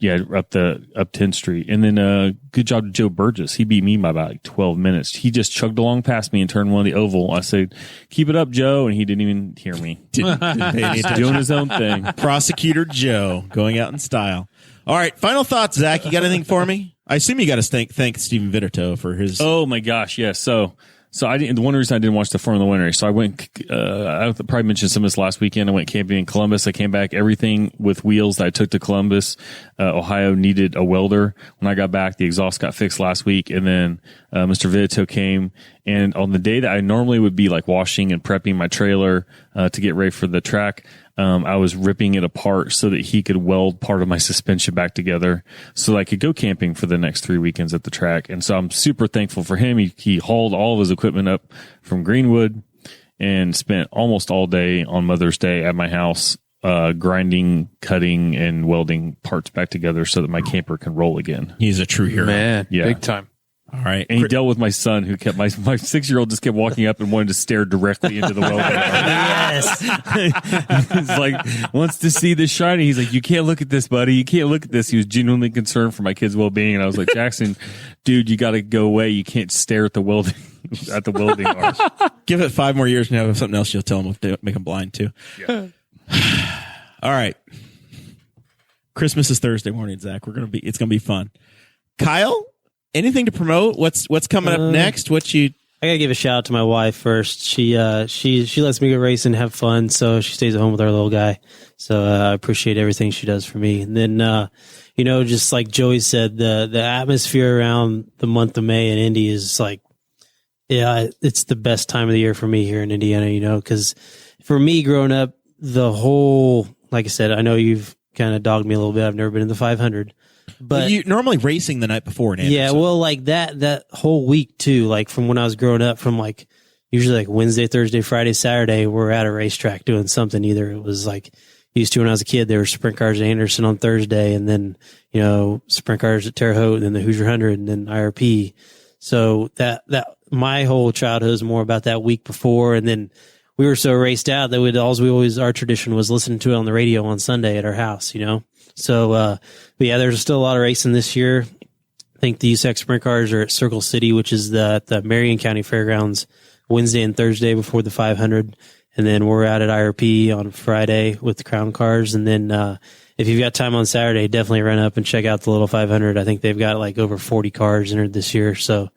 10th Street. And then, good job to Joe Burgess. He beat me by about 12 minutes. He just chugged along past me and turned one of the oval. I said, keep it up, Joe. And he didn't even hear me. Didn't pay any attention. Doing his own thing. Prosecutor Joe going out in style. All right. Final thoughts, Zach. You got anything for me? I assume you got to thank Steven Vitterto for his. Oh my gosh, yes. So I didn't. The one reason I didn't watch the Formula One race. So I went. I probably mentioned some of this last weekend. I went camping in Columbus. I came back. Everything with wheels that I took to Columbus, Ohio, needed a welder. When I got back, the exhaust got fixed last week, and then Mr. Vitterto came. And on the day that I normally would be like washing and prepping my trailer to get ready for the track, I was ripping it apart so that he could weld part of my suspension back together so that I could go camping for the next 3 weekends at the track. And so I'm super thankful for him. He hauled all of his equipment up from Greenwood and spent almost all day on Mother's Day at my house, grinding, cutting, and welding parts back together so that my camper can roll again. He's a true hero. Man, yeah. Big time. All right. And he dealt with my son who kept my 6-year-old just kept walking up and wanted to stare directly into the welding. Yes. He's like, wants to see this shiny. He's like, you can't look at this, buddy. You can't look at this. He was genuinely concerned for my kid's well-being. And I was like, Jackson, dude, you got to go away. You can't stare at the welding, arch. Give it 5 more years and have something else you'll tell him to make him blind too. Yeah. All right. Christmas is Thursday morning, Zach. It's going to be fun. Kyle? Anything to promote? What's coming up next? I gotta give a shout out to my wife first. She lets me go race and have fun, so she stays at home with our little guy. So I appreciate everything she does for me. And then just like Joey said, the atmosphere around the month of May in Indy is like, yeah, it's the best time of the year for me here in Indiana. Because for me growing up, the whole, like I said, I know you've kind of dogged me a little bit. I've never been in the 500. But you normally racing the night before in Anderson. Yeah, well, like that whole week too, like from when I was growing up, from like usually like Wednesday, Thursday, Friday, Saturday, we're at a racetrack doing something. Either it was like used to when I was a kid, there were sprint cars at Anderson on Thursday, and then sprint cars at Terre Haute, and then the Hoosier 100, and then IRP. So that my whole childhood was more about that week before, and then we were so raced out that our tradition was listening to it on the radio on Sunday at our house, So, but yeah, there's still a lot of racing this year. I think the USAC sprint cars are at Circle City, which is the Marion County Fairgrounds, Wednesday and Thursday before the 500. And then we're out at IRP on Friday with the Crown cars. And then, if you've got time on Saturday, definitely run up and check out the little 500. I think they've got like over 40 cars entered this year. So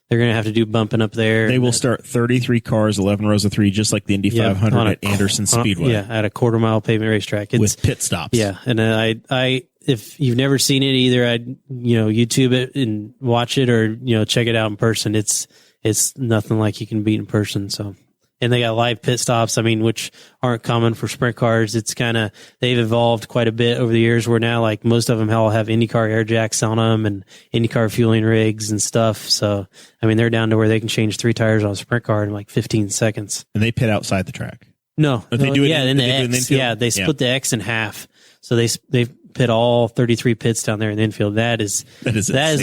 they're going to have to do bumping up there. They will start 33 cars, 11 rows of 3, just like the Indy 500 at Anderson Speedway. At a quarter-mile pavement racetrack. With pit stops. Yeah, and I if you've never seen it either, I'd YouTube it and watch it, or check it out in person. It's nothing like you can beat in person. So, and they got live pit stops. I mean, which aren't common for sprint cars. It's they've evolved quite a bit over the years, where now like most of them all have IndyCar air jacks on them and IndyCar fueling rigs and stuff. So, I mean, they're down to where they can change 3 tires on a sprint car in like 15 seconds. And they pit outside the track. No, they do it. Yeah, in the X. They split the X in half. So they pit all 33 pits down there in the infield. That is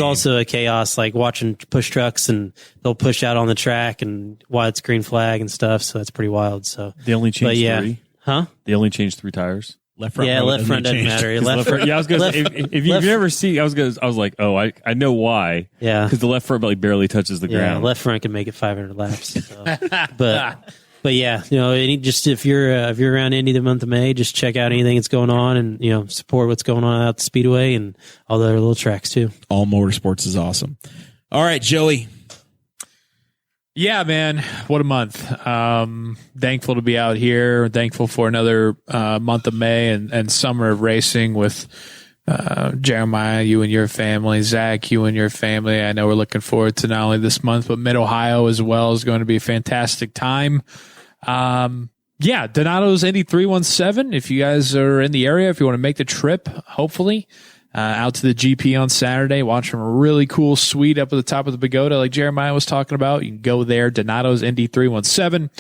also a chaos, like watching push trucks, and they'll push out on the track and while it's green flag and stuff. So that's pretty wild. So they only changed 3. Huh? They only changed 3 tires. Left front. Yeah, left front doesn't matter. Left front. Yeah, I was gonna say, if you've never seen, I was like, oh, I know why. Yeah, because the left front like barely touches the ground. Left front can make it 500 laps. So. But yeah, just if you're around Indy the month of May, just check out anything that's going on, and support what's going on out at the Speedway and all the other little tracks too. All motorsports is awesome. All right, Joey. Yeah, man, what a month. Thankful to be out here. Thankful for another month of May and summer of racing with Jeremiah, you and your family, Zach, you and your family. I know we're looking forward to not only this month, but Mid-Ohio as well is going to be a fantastic time. Donato's Indy 317. If you guys are in the area, if you want to make the trip, hopefully, out to the GP on Saturday, watch from a really cool suite up at the top of the Pagoda, like Jeremiah was talking about. You can go there, Donato's Indy 317.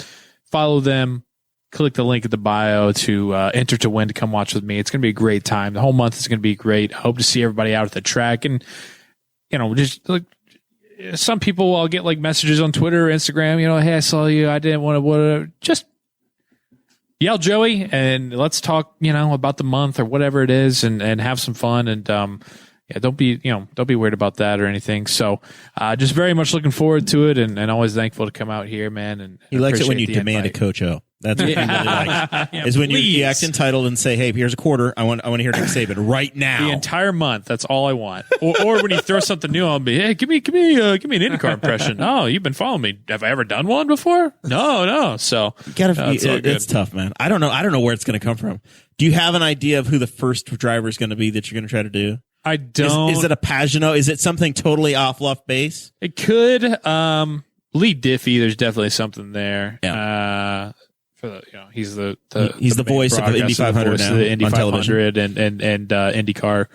Follow them. Click the link at the bio to enter to win to come watch with me. It's going to be a great time. The whole month is going to be great. I hope to see everybody out at the track. And, just like some people, I'll get like messages on Twitter or Instagram, hey, I saw you. I didn't want to, just yell Joey and let's talk, about the month or whatever it is and have some fun. And, don't be weird about that or anything. So, just very much looking forward to it and always thankful to come out here, man. And he likes it when you demand a Coach O. That's what he really likes. Is when you act entitled and say, "Hey, here's a quarter. I want to hear Nick Saban right now." The entire month. That's all I want. Or when you throw something new, I'll be, "Hey, give me an IndyCar impression." Oh, you've been following me. Have I ever done one before? No. So it's tough, man. I don't know where it's going to come from. Do you have an idea of who the first driver is going to be that you're going to try to do? I don't. Is it a Pagano? Is it something totally off left base? It could. Lee Diffie. There's definitely something there. Yeah. He's the voice of the Indy 500 now, the Indy on 500 television. and IndyCar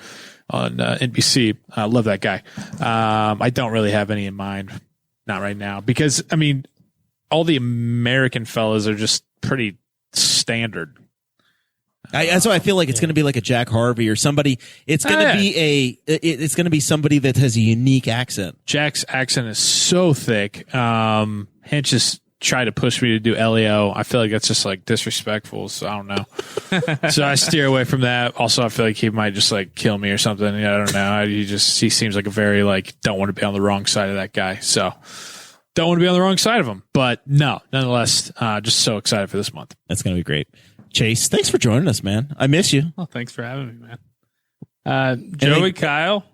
on NBC. I love that guy. I don't really have any in mind, not right now, because I mean, all the American fellas are just pretty standard. That's why I feel like it's going to be like a Jack Harvey or somebody. It's going to be it's going to be somebody that has a unique accent. Jack's accent is so thick. Hinch just tried to push me to do Elio. I feel like that's just like disrespectful. So I don't know. So I steer away from that. Also, I feel like he might just like kill me or something. I don't know. He seems like a very like don't want to be on the wrong side of that guy. So don't want to be on the wrong side of him. But no, nonetheless, just so excited for this month. That's going to be great. Chase, thanks for joining us, man. I miss you. Oh, thanks for having me, man. Joey, Kyle,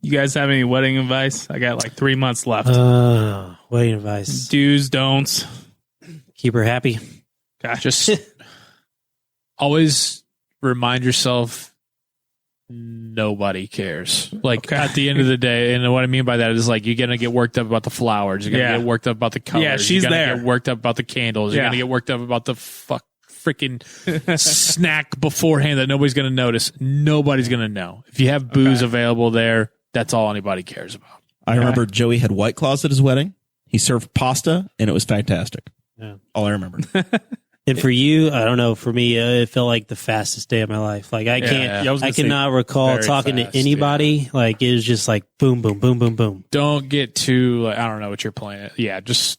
You guys have any wedding advice? I got like 3 months left. Wedding advice. Do's, don'ts. Keep her happy. Just always remind yourself nobody cares. Like at the end of the day, and what I mean by that is like you're gonna get worked up about the flowers, you're gonna get worked up about the colors, Yeah, she's you're gonna there. get worked up about the candles, you're gonna get worked up about the freaking snack beforehand that nobody's gonna notice. Nobody's gonna know. If you have booze available there, that's all anybody cares about. I remember Joey had White Claws at his wedding. He served pasta, and it was fantastic. Yeah. All I remember. And for you, I don't know. For me, it felt like the fastest day of my life. Like I can't, Yeah, I was I gonna say cannot recall very talking fast, to anybody. Like it was just like boom, boom, boom, boom, boom. Don't get too I don't know what you're playing. Yeah, just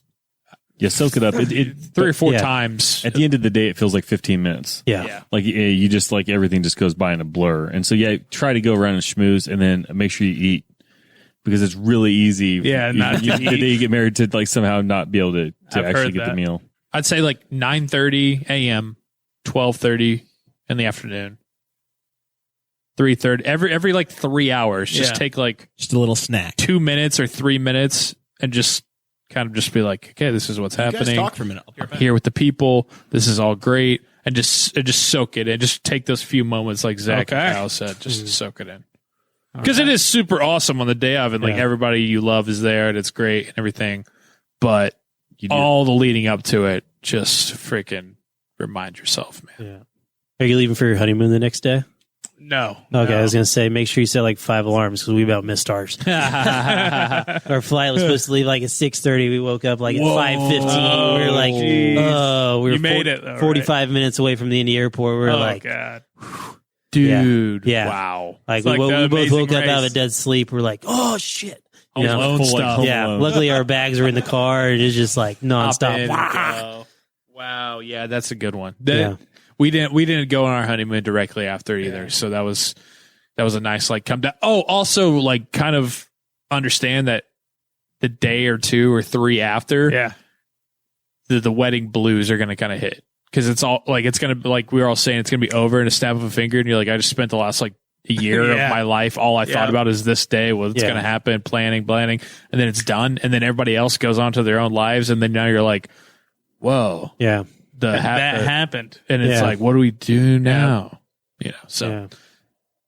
soak it up. It 3 or 4 yeah. times. at the end of the day, it feels like 15 minutes. Yeah. Like you just like everything just goes by in a blur. And so try to go around and schmooze, and then make sure you eat, because it's really easy. Yeah, not to the day you get married to like somehow not be able to I've actually heard get the that. meal. I'd say like 9:30 a.m., 12:30 in the afternoon, 3:30 every like 3 hours. Just take like Just a little snack. 2 minutes or 3 minutes and just kind of just be like, okay, this is what's You happening. guys talk for a minute. Here with the people. This is all great, and just soak it in. Just take those few moments, like Zach and Kyle said, just soak it in. Because it is super awesome on the day of, and like everybody you love is there, and it's great and everything. But all the leading up to it, just freaking remind yourself, man. Yeah. Are you leaving for your honeymoon the next day? No. Okay, no. I was gonna say make sure you set like 5 alarms because we about missed ours. Our flight was supposed to leave like at 6:30. We woke up like at 5:15. We were like, oh, we were You made it, though, 45 minutes away from the Indy airport. We were like, God. Dude, Yeah. wow. like, It's we, like the we both Amazing woke up out of Race. a dead sleep. We're like, oh shit. You know? Alone stuff. Yeah. Luckily, our bags were in the car, and it's just like Hop in nonstop. and Wah! go. Wow, yeah, that's a good one. Yeah. We didn't go on our honeymoon directly after either, so that was a nice like come down. Oh, also like kind of understand that the day or 2 or 3 after, the wedding blues are going to kind of hit, because it's all like it's going to, like we were all saying, it's going to be over in a snap of a finger, and you're like, I just spent the last like a year of my life, all I thought about is this day, what's going to happen, planning, and then it's done, and then everybody else goes on to their own lives, and then now you're like, whoa, Yeah. That happened. and it's like, what do we do now? You know, so Yeah.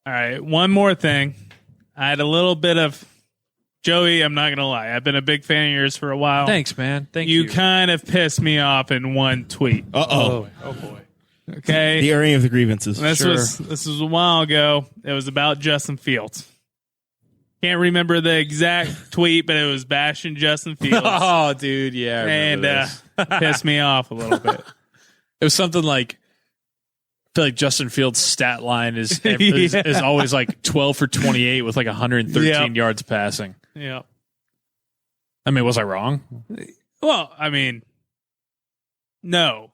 All right, one more thing. I had a little bit of Joey. I'm not gonna lie. I've been a big fan of yours for a while. thanks, man. Thank you. You kind of pissed me off in one tweet. Uh-oh. Oh boy. Okay, The airing of the grievances. this was a while ago. It was about Justin Fields. Can't remember the exact tweet, but it was bashing Justin Fields. Oh, dude, yeah, I remember and this. pissed me off a little bit. It was something like, I feel like Justin Fields' stat line is always like 12 for 28 with like 113 yards passing. Yeah. I mean, was I wrong? Well, I mean, no.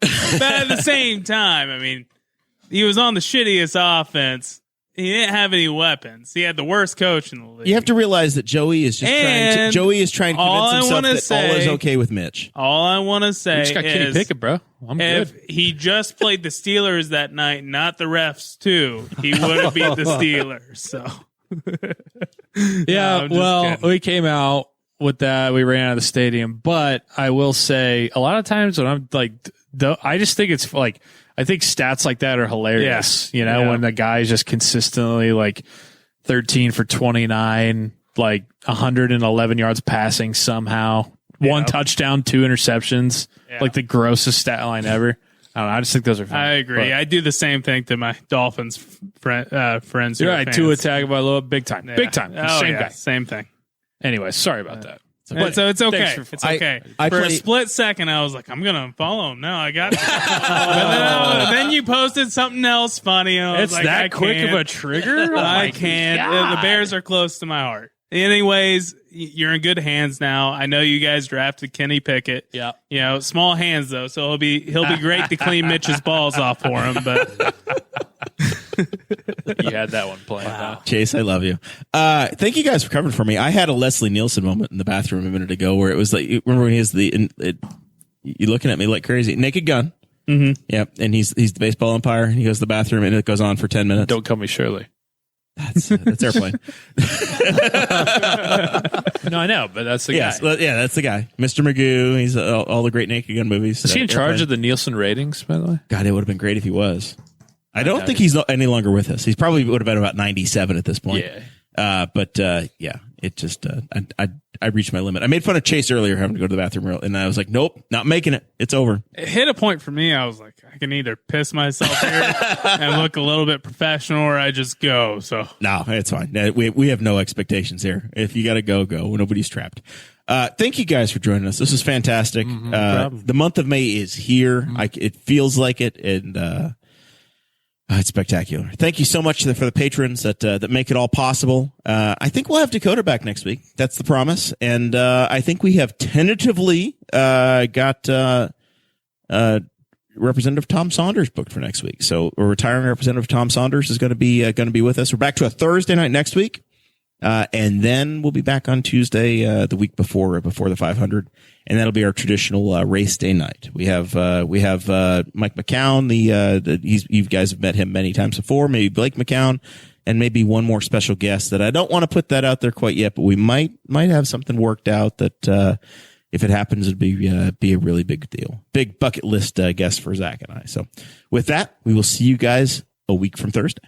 But at the same time, I mean, he was on the shittiest offense. He didn't have any weapons. He had the worst coach in the league. You have to realize that Joey is And trying to convince all I himself wanna that all is say- okay with Mitch. All I want to say You just got Kenny is Pickett, bro. I'm if good. he just played the Steelers that night, not the refs too, he would have beat the Steelers. So Yeah, I'm just well, kidding. we came out with that. We ran out of the stadium. But I will say, a lot of times when I'm like, I just think it's like, I think stats like that are hilarious. You know, when the guy's just consistently like 13 for 29, like 111 yards passing somehow, 1 touchdown, 2 interceptions, like the grossest stat line ever. I don't know. I just think those are fun. I agree. But, I do the same thing to my Dolphins friends. Who you're are right. fans. Tua Tagovailoa, big time. Yeah. Big time. Oh, Same yeah, guy. Same thing. Anyway, sorry about that. So it's okay. thanks for- It's okay. I For a play- split second, I was like, I'm going to follow him. No, I got to. But then you posted something else funny. And I was It's like, that I quick can't. of a trigger? Oh I my can't. God. The Bears are close to my heart. Anyways, you're in good hands now. I know you guys drafted Kenny Pickett. Yeah. You know, small hands though, so he'll be great to clean Mitch's balls off for him. But You had that one planned. Huh? Chase, I love you. Thank you guys for covering for me. I had a Leslie Nielsen moment in the bathroom a minute ago where it was like, remember when he has you looking at me like crazy, Naked Gun. Mm-hmm. Yep. And he's the baseball umpire, and he goes to the bathroom, and it goes on for 10 minutes. Don't call me Shirley. That's Airplane. No, I know, but that's the Yes, guy. yeah, that's the guy, Mr. Magoo. He's all the great Naked Gun movies. Is he in charge Airplane. of the Nielsen ratings, by the way? God, it would have been great if he was. I don't think he's any longer with us. He's probably would have been about 97 at this point. Yeah. But it just I reached my limit. I made fun of Chase earlier having to go to the bathroom, and I was like, nope, not making it. It's over. It hit a point for me. I was like, I can either piss myself here and look a little bit professional, or I just go. So No, it's fine. We have no expectations here. If you got to go. Nobody's trapped. Thank you guys for joining us. This is fantastic. The month of May is here. It feels like it, and it's spectacular. Thank you so much for the patrons that make it all possible. I think we'll have Dakota back next week. That's the promise. And I think we have tentatively got Representative Tom Saunders booked for next week. So a retiring Representative Tom Saunders is going to be with us. We're back to a Thursday night next week. And then we'll be back on Tuesday, the week before the 500. And that'll be our traditional, race day night. We have Mike McCown, you guys have met him many times before, maybe Blake McCown, and maybe one more special guest that I don't want to put that out there quite yet, but we might have something worked out that, if it happens, it'd be a really big deal. Big bucket list, guest for Zach and I. So with that, we will see you guys a week from Thursday.